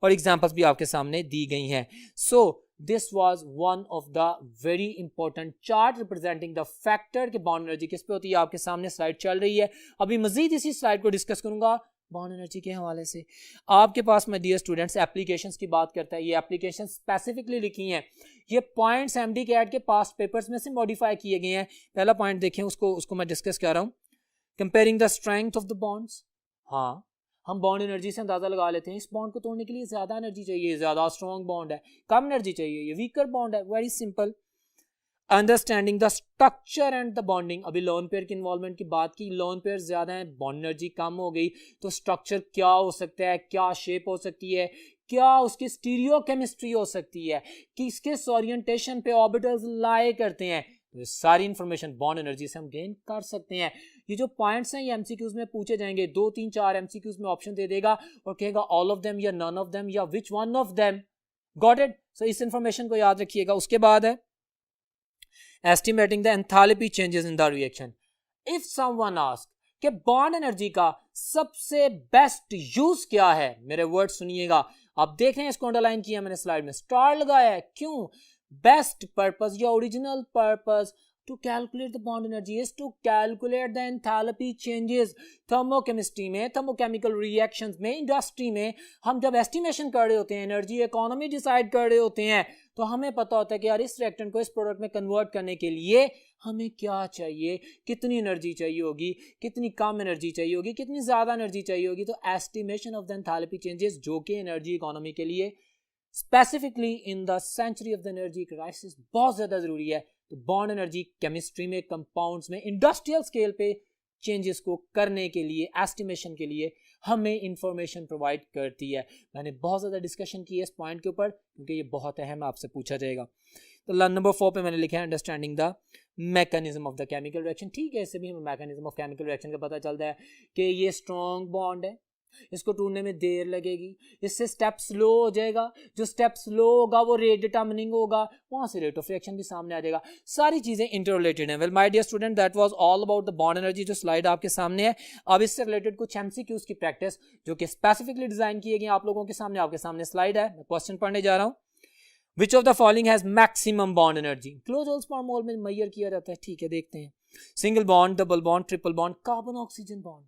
और एग्जांपल्स भी आपके सामने दी गई हैं। So this was one of the very important chart representing the factor कि बॉन्ड एनर्जी किस पे होती है। आपके सामने स्लाइड चल रही है, अभी मजीद इसी स्लाइड को डिस्कस करूंगा बॉन्ड एनर्जी के हवाले से। आपके पास माय डियर स्टूडेंट्स एप्लीकेशंस की बात करता है, ये एप्लीकेशन स्पेसिफिकली लिखी हैं, ये पॉइंट्स एमडी कैट के पास्ट पेपर्स में से मॉडिफाई किए गए हैं। पहला पॉइंट देखें, उसको मैं डिस्कस कर रहा हूँ, comparing the strength of the bonds. हाँ, हम बॉन्ड एनर्जी से अंदाजा लगा लेते हैं इस बॉन्ड को तोड़ने के लिए ज्यादा एनर्जी चाहिए, ज्यादा स्ट्रॉन्ग बॉन्ड है, कम एनर्जी चाहिए, ये वीकर बॉन्ड है। Very simple. Understanding the structure and the bonding. अभी लोन पेयर की इन्वॉल्वमेंट की बात की, लोन पेयर ज्यादा है, बॉन्ड एनर्जी कम हो गई, तो स्ट्रक्चर क्या हो सकता है, क्या शेप हो सकती है, क्या उसकी स्टीरियो केमिस्ट्री हो सकती है, किस ओरिएंटेशन पे ऑर्बिटल्स लाए करते हैं, तो सारी इंफॉर्मेशन बॉन्ड एनर्जी से हम गेन कर सकते हैं। ये जो पॉइंट्स हैं ये एमसीक्यूज में पूछे जाएंगे, 2 3 4 एमसीक्यूज में ऑप्शन दे देगा और कहेगा ऑल ऑफ देम या नन ऑफ देम या which one of them. Got it? So इस इंफॉर्मेशन को याद रखिएगा। उसके बाद है estimating the enthalpy changes in the reaction. If someone ask कि बॉन्ड एनर्जी का सबसे बेस्ट यूज क्या है, मेरे वर्ड सुनिएगा। आप देख रहे हैं इसको अंडरलाइन किया मैंने स्लाइड में, स्टार लगाया है, क्यों? बेस्ट पर्पस या original purpose to calculate the bond energy is to calculate the enthalpy changes। Thermochemistry में, थर्मोकेमिकल रिएक्शंस में, इंडस्ट्री में हम जब एस्टिमेशन कर रहे होते हैं, एनर्जी इकोनॉमी डिसाइड कर रहे होते हैं, तो हमें पता होता है कि यार इस रिएक्टेंट को इस प्रोडक्ट में कन्वर्ट करने के लिए हमें क्या चाहिए, कितनी एनर्जी चाहिए होगी, कितनी कम एनर्जी चाहिए होगी, कितनी ज्यादा एनर्जी चाहिए होगी। तो estimation of the enthalpy changes जो कि एनर्जी इकोनॉमी के लिए specifically in the century of the energy crisis बहुत ज्यादा जरूरी है। तो बॉन्ड एनर्जी केमिस्ट्री में, कंपाउंड्स में, इंडस्ट्रियल स्केल पे चेंजेस को करने के लिए, एस्टिमेशन के लिए हमें इंफॉर्मेशन प्रोवाइड करती है। मैंने बहुत ज़्यादा डिस्कशन की है इस पॉइंट के ऊपर क्योंकि ये बहुत अहम आपसे पूछा जाएगा। तो नंबर 4 पे मैंने लिखा है understanding the mechanism of the chemical reaction. ठीक है, इससे भी हमें मैकेनिज्म ऑफ केमिकल रिएक्शन का पता चलता है कि ये स्ट्रॉन्ग बॉन्ड है, इसको टूटने में देर लगेगी, इससे स्टेप स्लो हो जाएगा, जो स्टेप स्लो होगा वो रेट डिटर्मिनिंग होगा, वहां से रेट ऑफ रिएक्शन भी सामने आ जाएगा। सारी चीजें इंटररिलेटेड हैं। Well my dear student, that was all about the bond energy, जो स्लाइड आपके सामने है। अब इससे रिलेटेड कुछ एमसीक्यूज की प्रैक्टिस जो कि स्पेसिफिकली डिजाइन किए गए आप लोगों के सामने, आपके सामने स्लाइड है, मैं क्वेश्चन पढ़ने जा रहा हूं। Which of the following has maximum bond energy? Kilojoules per mole में मेजर किया जाता है। ठीक है, देखते हैं। Single bond, double bond, triple bond, carbon oxygen bond.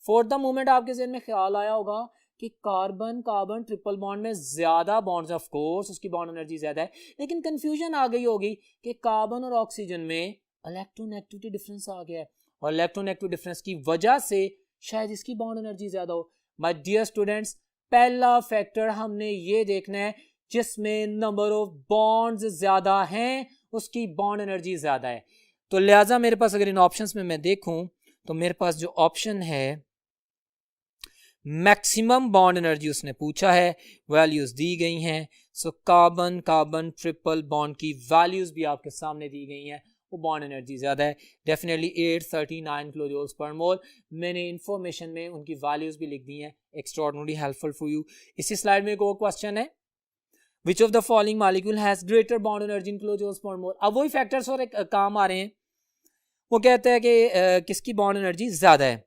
For the moment आपके ज़हन में ख्याल आया होगा कि कार्बन कार्बन ट्रिपल बॉन्ड में ज्यादा बॉन्ड्स, ऑफ कोर्स उसकी बॉन्ड एनर्जी ज्यादा है, लेकिन कंफ्यूजन आ गई होगी कि कार्बन और ऑक्सीजन में इलेक्ट्रोनेगेटिविटी डिफरेंस आ गया है और इलेक्ट्रोनेगेटिव डिफरेंस की वजह से शायद इसकी बॉन्ड एनर्जी ज्यादा हो। माय डियर स्टूडेंट्स, पहला फैक्टर हमने ये देखना है जिसमें नंबर ऑफ बॉन्ड्स ज्यादा हैं उसकी बॉन्ड एनर्जी ज्यादा है। तो लिहाजा मेरे पास अगर इन ऑप्शंस में मैं देखूं तो मेरे पास जो ऑप्शन है मैक्सिमम बॉन्ड एनर्जी उसने पूछा है, वैल्यूज दी गई हैं। So carbon carbon triple bond की वैल्यूज भी आपके सामने दी गई हैं, वो बॉन्ड एनर्जी ज्यादा है, डेफिनेटली 839 किलोजूल्स पर मोल। मैंने इंफॉर्मेशन में उनकी वैल्यूज भी लिख दी हैं, एक्स्ट्राऑर्डिनरी हेल्पफुल फॉर यू। इसी स्लाइड में एक और क्वेश्चन है, which of the following molecule has greater bond energy in kilojoules per mole. अब वही फैक्टर्स और एक काम आ रहे हैं, वो कहते हैं कि किसकी बॉन्ड एनर्जी ज्यादा है,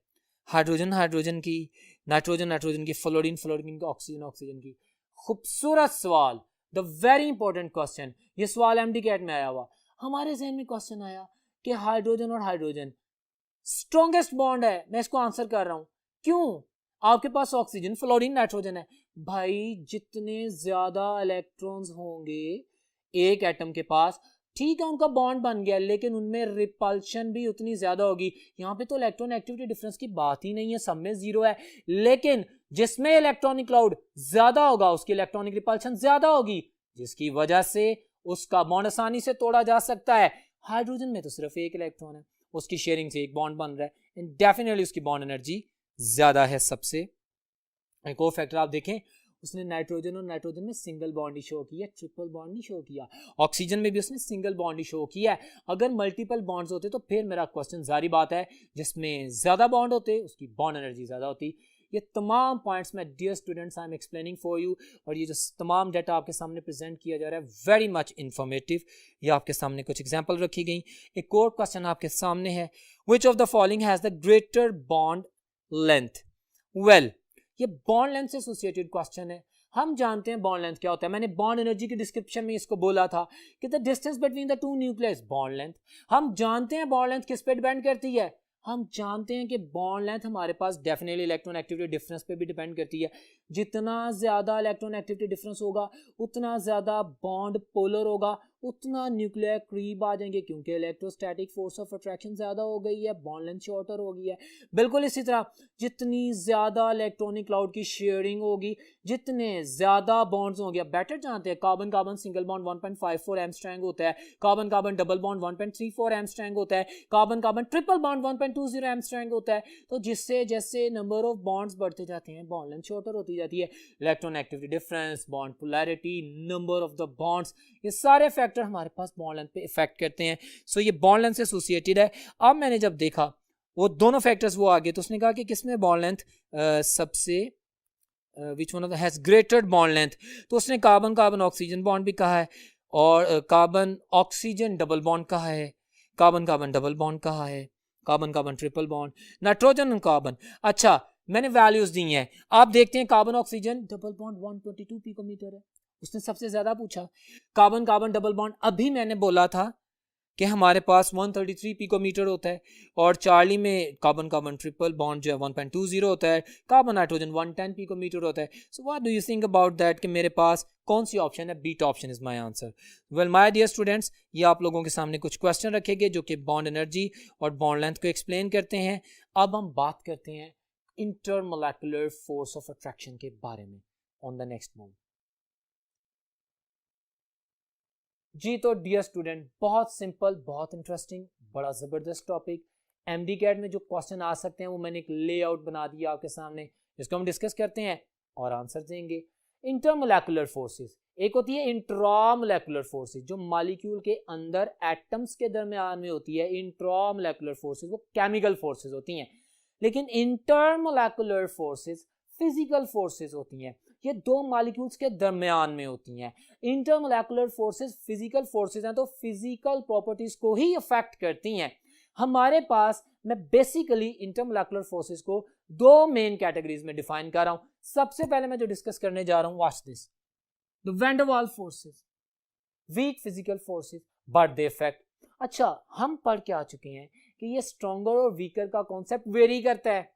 हाइड्रोजन हाइड्रोजन की, नाइट्रोजन नाइट्रोजन की, फ्लोरीन फ्लोरीन की, ऑक्सीजन ऑक्सीजन की। खूबसूरत सवाल, द वेरी इंपॉर्टेंट क्वेश्चन। ये सवाल एमडी कैट में आया हुआ, हमारे जहन में क्वेश्चन आया कि हाइड्रोजन और हाइड्रोजन स्ट्रॉन्गेस्ट बॉन्ड है, मैं इसको आंसर कर रहा हूं, क्यों? आपके पास ऑक्सीजन फ्लोरीन नाइट्रोजन है। भाई जितने ज्यादा इलेक्ट्रॉन्स होंगे एक एटम के पास, ठीक है उनका बॉन्ड बन गया, लेकिन उनमें रिपल्शन भी उतनी ज्यादा होगी। यहाँ पे तो इलेक्ट्रॉन एक्टिविटी डिफरेंस की बात ही नहीं है, सब में जीरो है, लेकिन जिसमें इलेक्ट्रॉनिक क्लाउड ज्यादा होगा उसकी इलेक्ट्रॉनिक रिपल्शन ज्यादा होगी, जिसकी वजह से उसका बॉन्ड आसानी से तोड़ा जा सकता है। हाइड्रोजन में तो सिर्फ एक इलेक्ट्रॉन है, उसकी शेयरिंग से एक बॉन्ड बन रहा है, एंड डेफिनेटली उसकी बॉन्ड एनर्जी ज्यादा है सबसे। एक और फैक्टर आप देखें, उसने नाइट्रोजन और नाइट्रोजन में सिंगल बॉन्ड ही शो किया, ट्रिपल बॉन्ड नहीं शो किया। ऑक्सीजन में भी उसने सिंगल बॉन्ड ही शो किया है। अगर मल्टीपल बॉन्ड्स होते तो फिर मेरा क्वेश्चन जारी बात है, जिसमें ज्यादा बॉन्ड होते उसकी बॉन्ड एनर्जी ज्यादा होती। ये तमाम पॉइंट्स मैं dear students I am explaining for you, और ये जो तमाम डाटा आपके सामने प्रेजेंट किया जा रहा है वेरी मच इंफॉर्मेटिव। ये आपके सामने कुछ एग्जांपल रखी गई। एक और क्वेश्चन आपके सामने है, which of the following has the greater bond length. Well, ये बॉन्ड लेंथ से एसोसिएटेड क्वेश्चन है। हम जानते हैं बॉन्ड लेंथ क्या होता है, मैंने बॉन्ड एनर्जी के डिस्क्रिप्शन में इसको बोला था कि the distance between the to nucleus bond length. हम जानते हैं बॉन्ड लेंथ किस पे डिपेंड करती है, हम जानते हैं कि बॉन्ड लेंथ हमारे पास डेफिनेटली इलेक्ट्रॉन एक्टिविटी डिफरेंस पे भी डिपेंड करती है। जितना ज्यादा इलेक्ट्रॉन एक्टिविटी डिफरेंस होगा उतना ज्यादा बॉन्ड पोलर होगा, उतना न्यूक्लियर करीब आ जाएंगे, क्योंकि इलेक्ट्रोस्टैटिक फोर्स ऑफ अट्रैक्शन ज्यादा हो गई है, बॉन्ड लेंथ शॉर्टर हो गई है। बिल्कुल इसी तरह जितनी ज्यादा इलेक्ट्रॉनिक क्लाउड की शेयरिंग होगी, जितने ज्यादा बॉन्ड्स होंगे, बेटर जानते हैं कार्बन कार्बन सिंगल बॉन्ड 1.54 एंगस्ट्रैंग होता है, कार्बन कार्बन डबल बॉन्ड 1.34 एंगस्ट्रैंग होता है, कार्बन कार्बन ट्रिपल बॉन्ड 1.20 एंगस्ट्रैंग होता है। तो जिससे जैसे नंबर ऑफ बॉन्ड्स बढ़ते जाते हैं बॉन्ड लेंथ शॉर्टर होती जाती है। Electron activity difference, bond polarity, number of the bonds, ये सारे फैक्टर हमारे पास बॉन्ड लेंथ पे इफेक्ट करते हैं। सो ये बॉन्ड लेंथ से एसोसिएटेड है। अब मैंने जब देखा वो दोनों फैक्टर्स वो आगे, तो उसने कहा कि किसमें बॉन्ड लेंथ सबसे विच one of the has greater bond length, तो उसने कार्बन कार्बन ऑक्सीजन बॉन्ड भी कहा है, और कार्बन ऑक्सीजन डबल बॉन्ड कहा है, कार्बन कार्बन डबल बॉन्ड कहा है, carbon carbon triple bond, nitrogen और कार्बन। अच्छा, मैंने वैल्यूज दी हैं, आप देखते हैं carbon oxygen double bond 122 picometer है, उसने सबसे ज्यादा पूछा। कार्बन कार्बन डबल बॉन्ड अभी मैंने बोला था कि हमारे पास 133 पिकोमीटर होता है, और चार्ली में कार्बन कार्बन ट्रिपल बॉन्ड जो है 1.20 होता है, कार्बन नाइट्रोजन 110 पिकोमीटर होता है। So what do you think about that कि मेरे पास कौन सी ऑप्शन है? Beta option is my answer. Well my dear students, ये आप लोगों के सामने कुछ क्वेश्चन रखेंगे जो कि बॉन्ड एनर्जी और बॉन्ड लेंथ को एक्सप्लेन करते हैं। अब हम बात करते हैं इंटरमोलेकुलर फोर्स ऑफ अट्रैक्शन के बारे में ऑन द नेक्स्ट मूव। जी तो डियर स्टूडेंट, बहुत सिंपल, बहुत इंटरेस्टिंग, बड़ा ज़बरदस्त टॉपिक। एमडी कैट में जो क्वेश्चन आ सकते हैं वो मैंने एक लेआउट बना दिया आपके सामने, जिसको हम डिस्कस करते हैं और आंसर देंगे। इंटरमोलेकुलर फोर्सेस, एक होती है इंट्रामोलेकुलर फोर्सेस जो मॉलिक्यूल के अंदर एटम्स के दरमियान में होती है। इंट्रामोलेकुलर फोर्सेस वो केमिकल फोर्सेस होती हैं, लेकिन इंटरमोलेकुलर फोर्सेस फिजिकल फोर्सेस होती हैं, ये दो मॉलिक्यूल्स के दरमियान में होती हैं। इंटरमोलेकुलर फोर्सेस फिजिकल फोर्सेस हैं, तो फिजिकल प्रॉपर्टीज को ही अफेक्ट करती हैं। हमारे पास, मैं बेसिकली इंटरमोलेकुलर फोर्सेस को दो मेन कैटेगरीज में डिफाइन कर रहा हूं। सबसे पहले मैं जो डिस्कस करने जा रहा हूं, watch this, the van der Waals forces, weak physical forces but they affect. अच्छा, हम पढ़ के आ चुके हैं कि ये स्ट्रॉन्गर और वीकर का कॉन्सेप्ट वेरी करता है।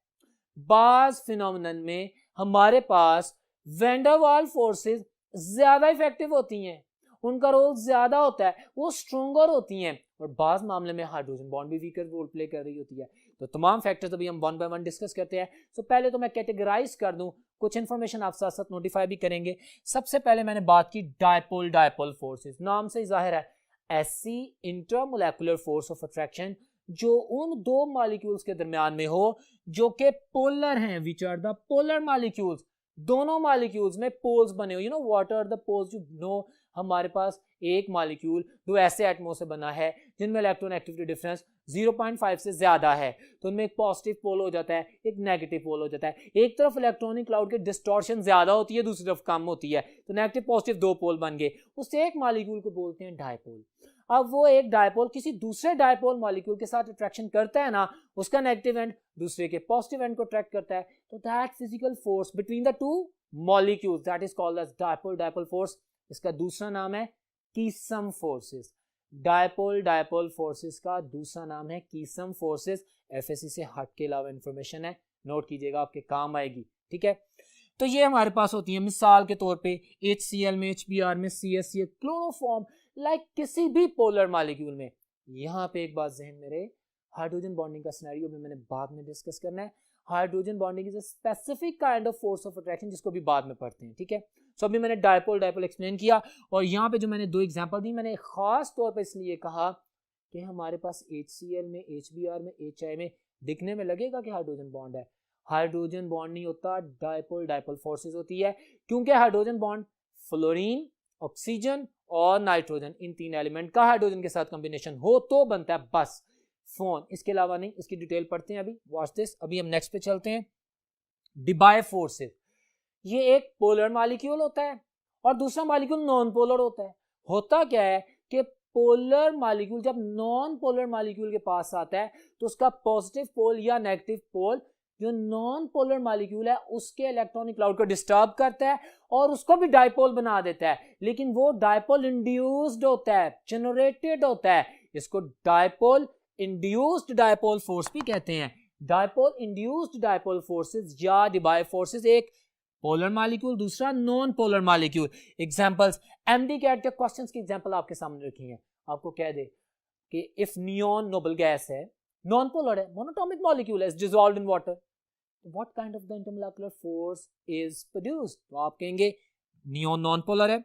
बाज फिनोमिनन में हमारे पास वैंडरवाल फोर्सेस ज्यादा इफेक्टिव होती हैं, उनका रोल ज्यादा होता है, वो स्ट्रोंगर होती हैं, और बाज मामले में हाइड्रोजन बॉन्ड भी वीकर रोल प्ले कर रही होती है। तो तमाम फैक्टर्स अभी हम वन बाय वन डिस्कस करते हैं। तो पहले तो मैं कैटेगराइज कर दूं, कुछ इंफॉर्मेशन आप साथ साथ नोटिफाई भी करेंगे। सबसे पहले मैंने बात की डायपोल फोर्सेस, नाम से ही जाहिर है ऐसी इंटरमोलेकुलर फोर्स ऑफ अट्रैक्शन जो उन दो मॉलिक्यूल्स के दरमियान में हो जो कि पोलर हैं, which are the polar molecules, दोनों मॉलिक्यूल्स में पोल्स बने हो। You know what are the poles, you know हमारे पास एक मॉलिक्यूल दो ऐसे एटमों से बना है जिनमें इलेक्ट्रॉन एक्टिविटी डिफरेंस 0.5 से ज्यादा है, तो उनमें एक पॉजिटिव पोल हो जाता है, एक नेगेटिव पोल हो जाता है। एक तरफ इलेक्ट्रॉनिक क्लाउड की डिस्टॉर्शन ज्यादा होती है, दूसरी तरफ कम होती है, तो नेगेटिव पॉजिटिव दो पोल बन गए, उस एक मॉलिक्यूल को बोलते हैं डायपोल। अब वो एक डायपोल किसी दूसरे डायपोल मॉलिक्यूल के साथ अट्रैक्शन करता है ना, उसका नेगेटिव एंड दूसरे के पॉजिटिव एंड को अट्रैक्ट करता है, तो that physical force between the two molecules that is called as dipole force. इसका दूसरा नाम है कीसम फोर्सेस। डायपोल फोर्सेस का दूसरा नाम है कीसम फोर्सेस। एफएससी से हट के अलावा इंफॉर्मेशन है, नोट कीजिएगा, आपके काम आएगी, ठीक है। तो ये हमारे पास होती है मिसाल के तौर पे HCl में, HBr में, CSCl, क्लोरोफॉर्म, लाइक किसी भी पोलर मॉलिक्यूल में। यहाँ पे एक बात जहन में रहे, हाइड्रोजन बॉन्डिंग का सिनेरियो भी मैंने बाद में डिस्कस करना है। Hydrogen bonding is a specific kind of force of attraction जिसको भी बाद में पढ़ते हैं, ठीक है। सो अभी मैंने डायपोल एक्सप्लेन किया, और यहाँ पे जो मैंने दो एग्जांपल दी, मैंने खास तौर पे इसलिए कहा कि हमारे पास HCl में, HBr में, HI में दिखने में लगेगा कि हाइड्रोजन बॉन्ड है, हाइड्रोजन बॉन्ड नहीं होता, डायपोल फोर्सेस होती है, क्योंकि हाइड्रोजन बॉन्ड फ्लोरीन, ऑक्सीजन और नाइट्रोजन, इन तीन एलिमेंट का हाइड्रोजन के साथ कॉम्बिनेशन हो तो बनता है बस फोन, इसके अलावा नहीं। इसकी डिटेल पढ़ते हैं अभी, वॉच दिस। अभी हम नेक्स्ट पे चलते हैं। डिबाई फोर्सेस, ये एक पोलर मॉलिक्यूल होता है और दूसरा मॉलिक्यूल नॉन पोलर होता है। होता क्या है कि पोलर मॉलिक्यूल जब नॉन पोलर मॉलिक्यूल के पास आता है तो उसका पॉजिटिव पोल या नेगेटिव पोल जो नॉन पोलर मॉलिक्यूल है उसके इलेक्ट्रॉनिक क्लाउड को डिस्टर्ब करता है और उसको भी डायपोल बना देता है, लेकिन वो डायपोल इंड्यूस्ड होता है, जनरेटेड होता है। इसको डायपोल इंड्यूस्ड डायपोल फोर्स भी कहते हैं। डायपोल इंड्यूस्ड डायपोल फोर्सेस या डिबाई फोर्सेस, एक पोलर मॉलिक्यूल, दूसरा non polar molecule. Examples, MDCAT के क्वेश्चंस की एग्जांपल आपके सामने रखी है। आपको कह दे कि इफ नियोन नोबल गैस है, नॉन पोलर है, मोनोटॉमिक मॉलिक्यूल है, dissolved in water, what kind of the intermolecular force is produced? तो आप कहेंगे नियोन नॉन पोलर है,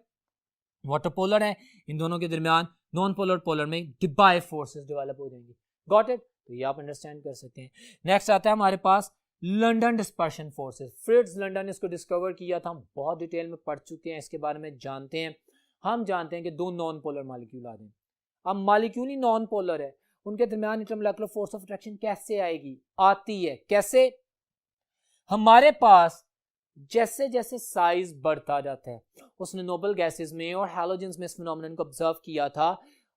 वाटर पोलर है, इन दोनों के दरमियान नॉन पोलर पोलर में डिबाई फोर्सेस डेवलप हो जाएंगी। Got it? तो ये आप अंडरस्टैंड कर सकते हैं। नेक्स्ट आता है हमारे पास London dispersion forces. Fritz London ने इसको डिस्कवर किया था, हम बहुत डिटेल में पढ़ चुके हैं, इसके बारे में जानते हैं। हम जानते हैं कि दो नॉन पोलर मॉलिक्यूल आ जाए, अब मॉलिक्यूल ही नॉन पोलर है, उनके दरमियान इंटरमोलेकुलर फोर्स ऑफ अट्रैक्शन कैसे आएगी? आती है कैसे? हमारे पास जैसे जैसे साइज बढ़ता जाता है, उसने नोबल गैसेस में और हैलोजेंस में इस फिनोमेनन को ऑब्जर्व किया था।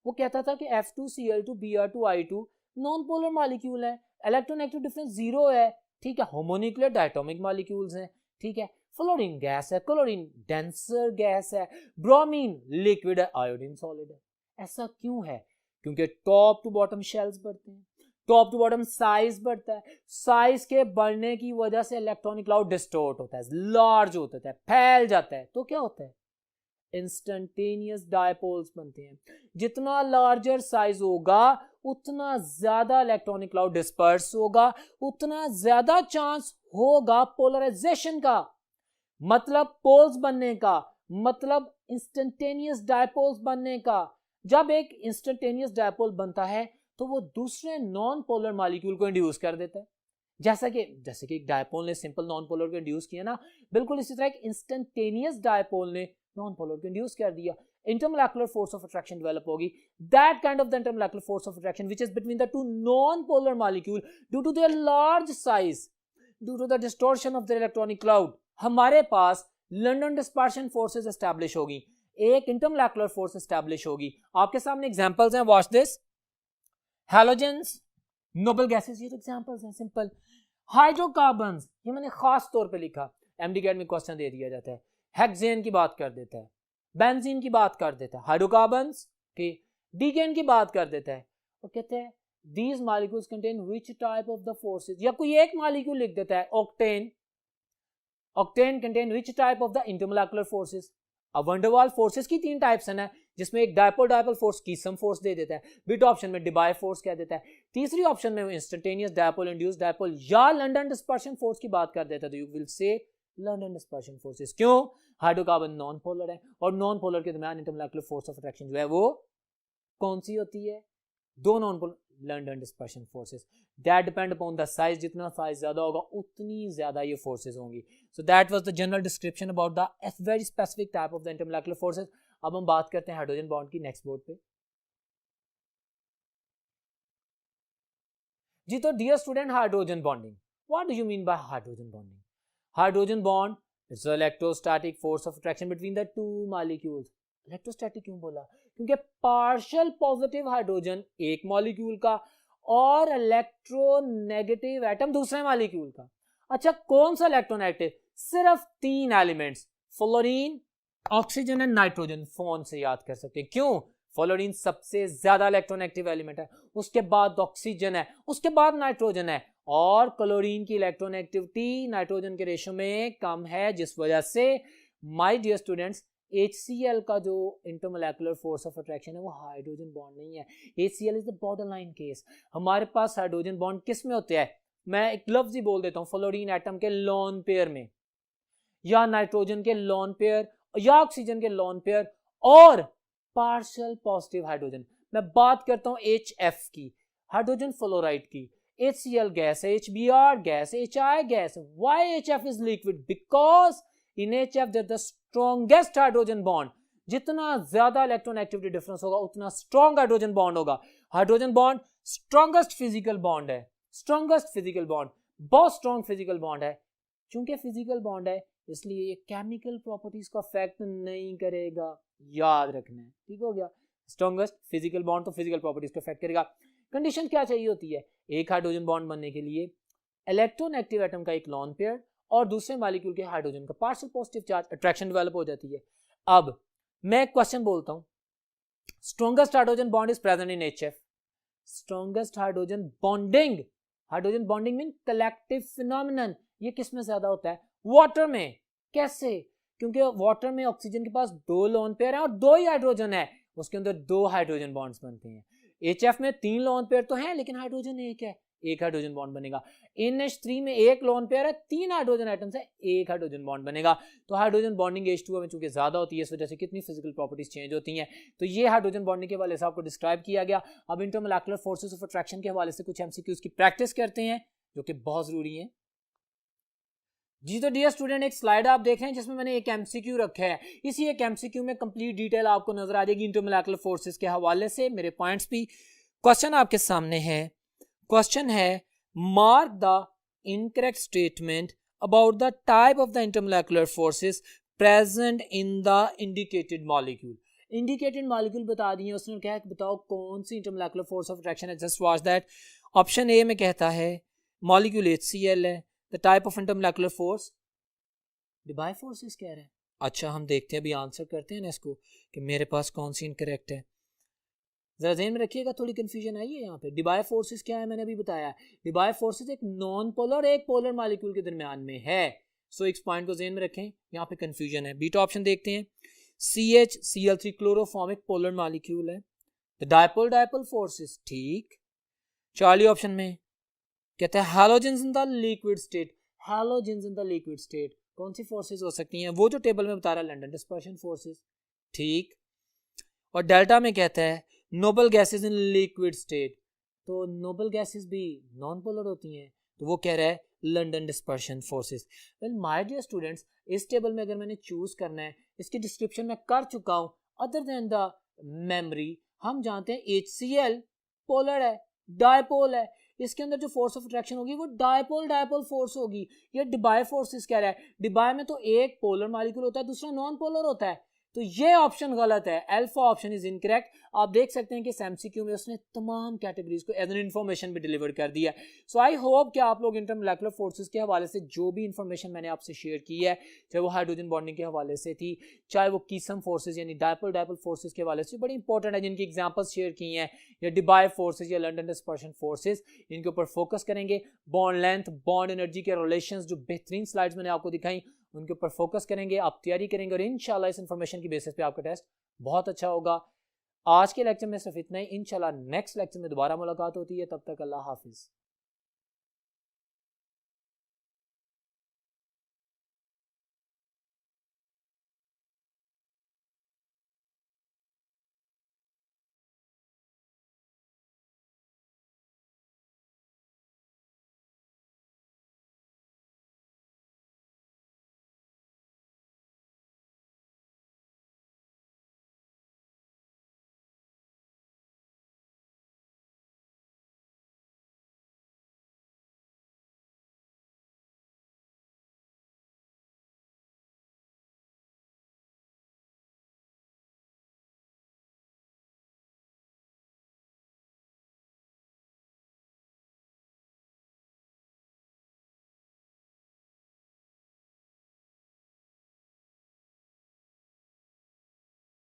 वो कहता था कि F2Cl2 Br2I2 non polar molecule है, इलेक्ट्रोनेगेटिव डिफरेंस 0 है, ठीक है, होमोन्यूक्लियर डायटोमिक मॉलिक्यूल्स हैं, ठीक है। फ्लोरीन गैस है, क्लोरीन डेंसर गैस है, ब्रोमीन लिक्विड है, आयोडीन सॉलिड है। ऐसा क्यों है? क्योंकि टॉप टू बॉटम शेल्स बढ़ते हैं, टॉप टू बॉटम साइज बढ़ता है, साइज के बढ़ने की वजह से इलेक्ट्रॉनिक क्लाउड डिस्टॉर्ट होता है, लार्ज होता है, फैल जाता है, तो क्या होता है? इंस्टेंटेनियस डायपोल्स बनते हैं। जितना लार्जर साइज होगा उतना ज्यादा इलेक्ट्रॉनिक क्लाउड डिस्पर्स होगा, उतना ज्यादा चांस होगा पोलराइजेशन का, मतलब पोल्स बनने का, मतलब इंस्टेंटेनियस डायपोल्स बनने का। जब एक इंस्टेंटेनियस डायपोल बनता है तो वो दूसरे नॉन पोलर मॉलिक्यूल को इंड्यूस कर देता है, जैसे कि एक डायपोल ने सिंपल नॉन पोलर को इंड्यूस किया ना, बिल्कुल इसी तरह एक इंस्टेंटेनियस डायपोल ने नॉन पोलर को इंड्यूस कर दिया। Intermolecular force of attraction develop होगी, that kind of the intermolecular force of attraction which is between the two non polar molecule due to their large size, due to the distortion of the electronic cloud. हमारे पास लंदन डिस्पर्शन फोर्सेस एस्टैब्लिश होगी, एक इंटरमोलेकुलर फोर्स एस्टैब्लिश होगी। आपके सामने एग्जांपल्स हैं, watch this. Halogens, noble gases, ये एग्जांपल्स हैं सिंपल। हाइड्रोकार्बन्स, ये मैंने खास तौर पे लिखा, एमडी कैट में क्वेश्चन दे दिया जाता है। हेक्सेन की बात कर देता है, बेंजीन की बात कर देता है, हाइड्रोकार्बन्स के डीकेन की बात कर देता है, और कहते हैं these molecules contain which type of the forces, या कोई एक मॉलिक्यूल लिख देता है, octane, octane contain which type of the intermolecular forces? अब वंडरवाल फोर्सेस की 3 टाइप्स है, जिसमें एक डायपोल फोर्स कीसम फोर्स दे देता है, बीट ऑप्शन में डिबाई फोर्स कह देता है, तीसरी ऑप्शन में इंस्टेंटेनियस डायपोल इंड्यूस्ड डायपोल या लंडन डिस्पर्शन फोर्स की बात कर देता है। तो you will say London dispersion forces. क्यों? हाइड्रोकार्बन नॉन पोलर है और नॉन पोलर के दरमियान इंटरमोलेकुलर फोर्स ऑफ अट्रैक्शन जो है वो कौन सी होती है? दो non polar London dispersion forces. That depend upon the size, जितना साइज ज्यादा होगा उतनी ज्यादा ये फोर्सेस होंगी। So that was the general description about the very specific type of the intermolecular forces. अब हम बात करते हैं हाइड्रोजन बॉन्ड की नेक्स्ट बोर्ड पे। जी तो dear student, hydrogen bonding, what do you mean by hydrogen bonding? Hydrogen bond it's electrostatic force of attraction between the two molecules. Electrostatic क्यों बोला? क्योंकि पार्शियल पॉजिटिव हाइड्रोजन एक मॉलिक्यूल का और इलेक्ट्रोनेगेटिव एटम दूसरे मॉलिक्यूल का। अच्छा, कौन सा इलेक्ट्रोनेगेटिव? सिर्फ 3 elements, fluorine, oxygen and nitrogen. Phone से याद कर सकते हैं। क्यों? फ्लोरीन सबसे ज्यादा इलेक्ट्रोनेगेटिव एलिमेंट है, उसके बाद ऑक्सीजन है, उसके बाद नाइट्रोजन है, और क्लोरीन की इलेक्ट्रोनेगेटिविटी नाइट्रोजन के रेशो में कम है, जिस वजह से माय डियर स्टूडेंट्स HCl का जो इंटरमोलेकुलर फोर्स ऑफ अट्रैक्शन है वो हाइड्रोजन बॉन्ड नहीं है। HCl is the borderline case. हमारे पास हाइड्रोजन बॉन्ड किस में होते हैं? मैं एक लफ्ज ही बोल देता हूँ, फ्लोरीन एटम के लोन पेयर में, या नाइट्रोजन के लोन पेयर, या ऑक्सीजन के लोन पेयर, और पार्शियल पॉजिटिव हाइड्रोजन। मैं बात करता हूँ HF की, हाइड्रोजन फ्लोराइड की। HCl गैस है, HBr gas, HI gas. Why HF is liquid? Because in HF there the strongest hydrogen bond. जितना ज्यादा इलेक्ट्रोनेगेटिविटी डिफरेंस होगा उतना स्ट्रॉन्ग हाइड्रोजन बॉन्ड होगा। Hydrogen bond strongest physical bond है, स्ट्रॉन्गेस्ट फिजिकल बॉन्ड, बहुत स्ट्रॉन्ग फिजिकल बॉन्ड है। चूंकि फिजिकल बॉन्ड है इसलिए ये केमिकल प्रॉपर्टीज का अफेक्ट नहीं करेगा, याद रखना है, ठीक हो गया। स्ट्रॉन्गेस्ट फिजिकल बॉन्ड तो फिजिकल प्रॉपर्टीज को अफेक्ट करेगा। कंडीशन क्या चाहिए होती है एक हाइड्रोजन बॉन्ड बनने के लिए? इलेक्ट्रोनेगेटिव एटम का एक लोन पेयर और दूसरे मॉलिक्यूल के हाइड्रोजन का partial positive charge, attraction develop हो जाती है। अब मैं एक क्वेश्चन बोलता हूं, strongest hydrogen bond is present in HF। Strongest hydrogen bonding mean collective phenomenon. ये किस में ज्यादा होता है? वाटर में। कैसे? क्योंकि वाटर में ऑक्सीजन के पास 2 लोन पेयर है और 2 ही हाइड्रोजन है, उसके अंदर 2 हाइड्रोजन बॉन्ड्स बनते हैं। HF में 3 लोन पेयर तो हैं लेकिन हाइड्रोजन एक है, एक हाइड्रोजन बॉन्ड बनेगा। NH3 में 1 लोन पेयर है, 3 हाइड्रोजन एटम्स है, 1 हाइड्रोजन बॉन्ड बनेगा। तो हाइड्रोजन बॉन्डिंग H2O में चूंकि ज्यादा होती है, इस वजह से कितनी फिजिकल प्रॉपर्टीज चेंज होती हैं। तो ये हाइड्रोजन बॉन्डिंग के हवाले से आपको डिस्क्राइब किया गया। अब इंटरमोलेकुलर फोर्सेस ऑफ अट्रैक्शन के हवाले से कुछ MCQs की प्रैक्टिस करते हैं जो कि बहुत जरूरी है। जी तो डियर स्टूडेंट, एक स्लाइड आप देख रहे हैं जिसमें मैंने एक MCQ रखा है। इसी एक MCQ में कंप्लीट डिटेल आपको नजर आ जाएगी इंटरमोलेकुलर फोर्सेस के हवाले से, मेरे पॉइंट्स भी। क्वेश्चन आपके सामने है, क्वेश्चन है mark the incorrect statement about the type of the intermolecular forces present in the indicated molecule. Indicated molecule बता दिए उसने, क्या बताओ कौन सी इंटरमोलेकुलर फोर्स ऑफ अट्रैक्शन है। Just watch that. Option A में कहता है मॉलिक्यूल HCl है, the type of intermolecular force Debye forces कह रहे हैं। अच्छा हम देखते हैं, अभी आंसर करते हैं ना इसको कि मेरे पास कौन सी इनकरेक्ट है। जरा ध्यान में रखिएगा, थोड़ी कंफ्यूजन आई है यहाँ पे। डिबाई फोर्सेस क्या है मैंने अभी बताया है। डिबाई फोर्सेस एक नॉन पोलर एक पोलर मॉलिक्यूल के दरमियान में है। सो इस पॉइंट को ध्यान में रखें, यहाँ पे कंफ्यूजन है। बीटा ऑप्शन देखते हैं, CH क्लोरोफॉर्मिक पोलर मॉलिक्यूल है, द डायपोल फोर्सेस, ठीक। चार्ली ऑप्शन में कहते हैं halogens in the liquid state. Halogens in the liquid state कौन सी फोर्सेस हो सकती हैं? वो जो टेबल में बता रहा है लंडन डिस्पर्शन फोर्सेस, ठीक। और डेल्टा में कहता है noble gases in liquid state, तो नोबल गैसेस भी नॉन पोलर होती हैं, तो वो कह रहा है London dispersion forces. Well my dear students, इस टेबल में अगर मैंने चूज करना है, इसकी डिस्क्रिप्शन मैं कर चुका हूं। अदर देन द मेमोरी हम जानते हैं HCl पोलर है, डायपोल है, इसके अंदर जो फोर्स ऑफ अट्रैक्शन होगी वो डायपोल फोर्स होगी। ये डिबाई फोर्सेस कह रहा है, डिबाई में तो एक पोलर मॉलिक्यूल होता है, दूसरा नॉन पोलर होता है, तो ये ऑप्शन गलत है। Alpha option is incorrect. आप देख सकते हैं कि MCQ में उसने तमाम कैटेगरीज को एज एन इन्फॉर्मेशन भी डिलीवर कर दिया। सो आई होप कि आप लोग इंटरमोलेकुलर फोर्सेस के हवाले से जो भी इंफॉर्मेशन मैंने आपसे शेयर की है, चाहे वो हाइड्रोजन बॉन्डिंग के हवाले से थी, चाहे वो कीसम फोर्सेस यानी डायपोल फोर्सेस के हवाले से बड़ी इंपॉर्टेंट है, जिनकी एग्जाम्पल्स शेयर की हैं, या डिबाई फोर्सेज या लंडन डिस्पर्शन फोर्सेस, इनके ऊपर फोकस करेंगे। बॉन्ड लेंथ, बॉन्ड एनर्जी के रिलेशंस, जो बेहतरीन स्लाइड्स मैंने आपको दिखाई उनके ऊपर फोकस करेंगे, आप तैयारी करेंगे और इंशाल्लाह इस इंफॉर्मेशन की बेसिस पे आपका टेस्ट बहुत अच्छा होगा। आज के लेक्चर में सिर्फ इतना ही, इंशाल्लाह नेक्स्ट लेक्चर में दोबारा मुलाकात होती है, तब तक अल्लाह हाफिज़।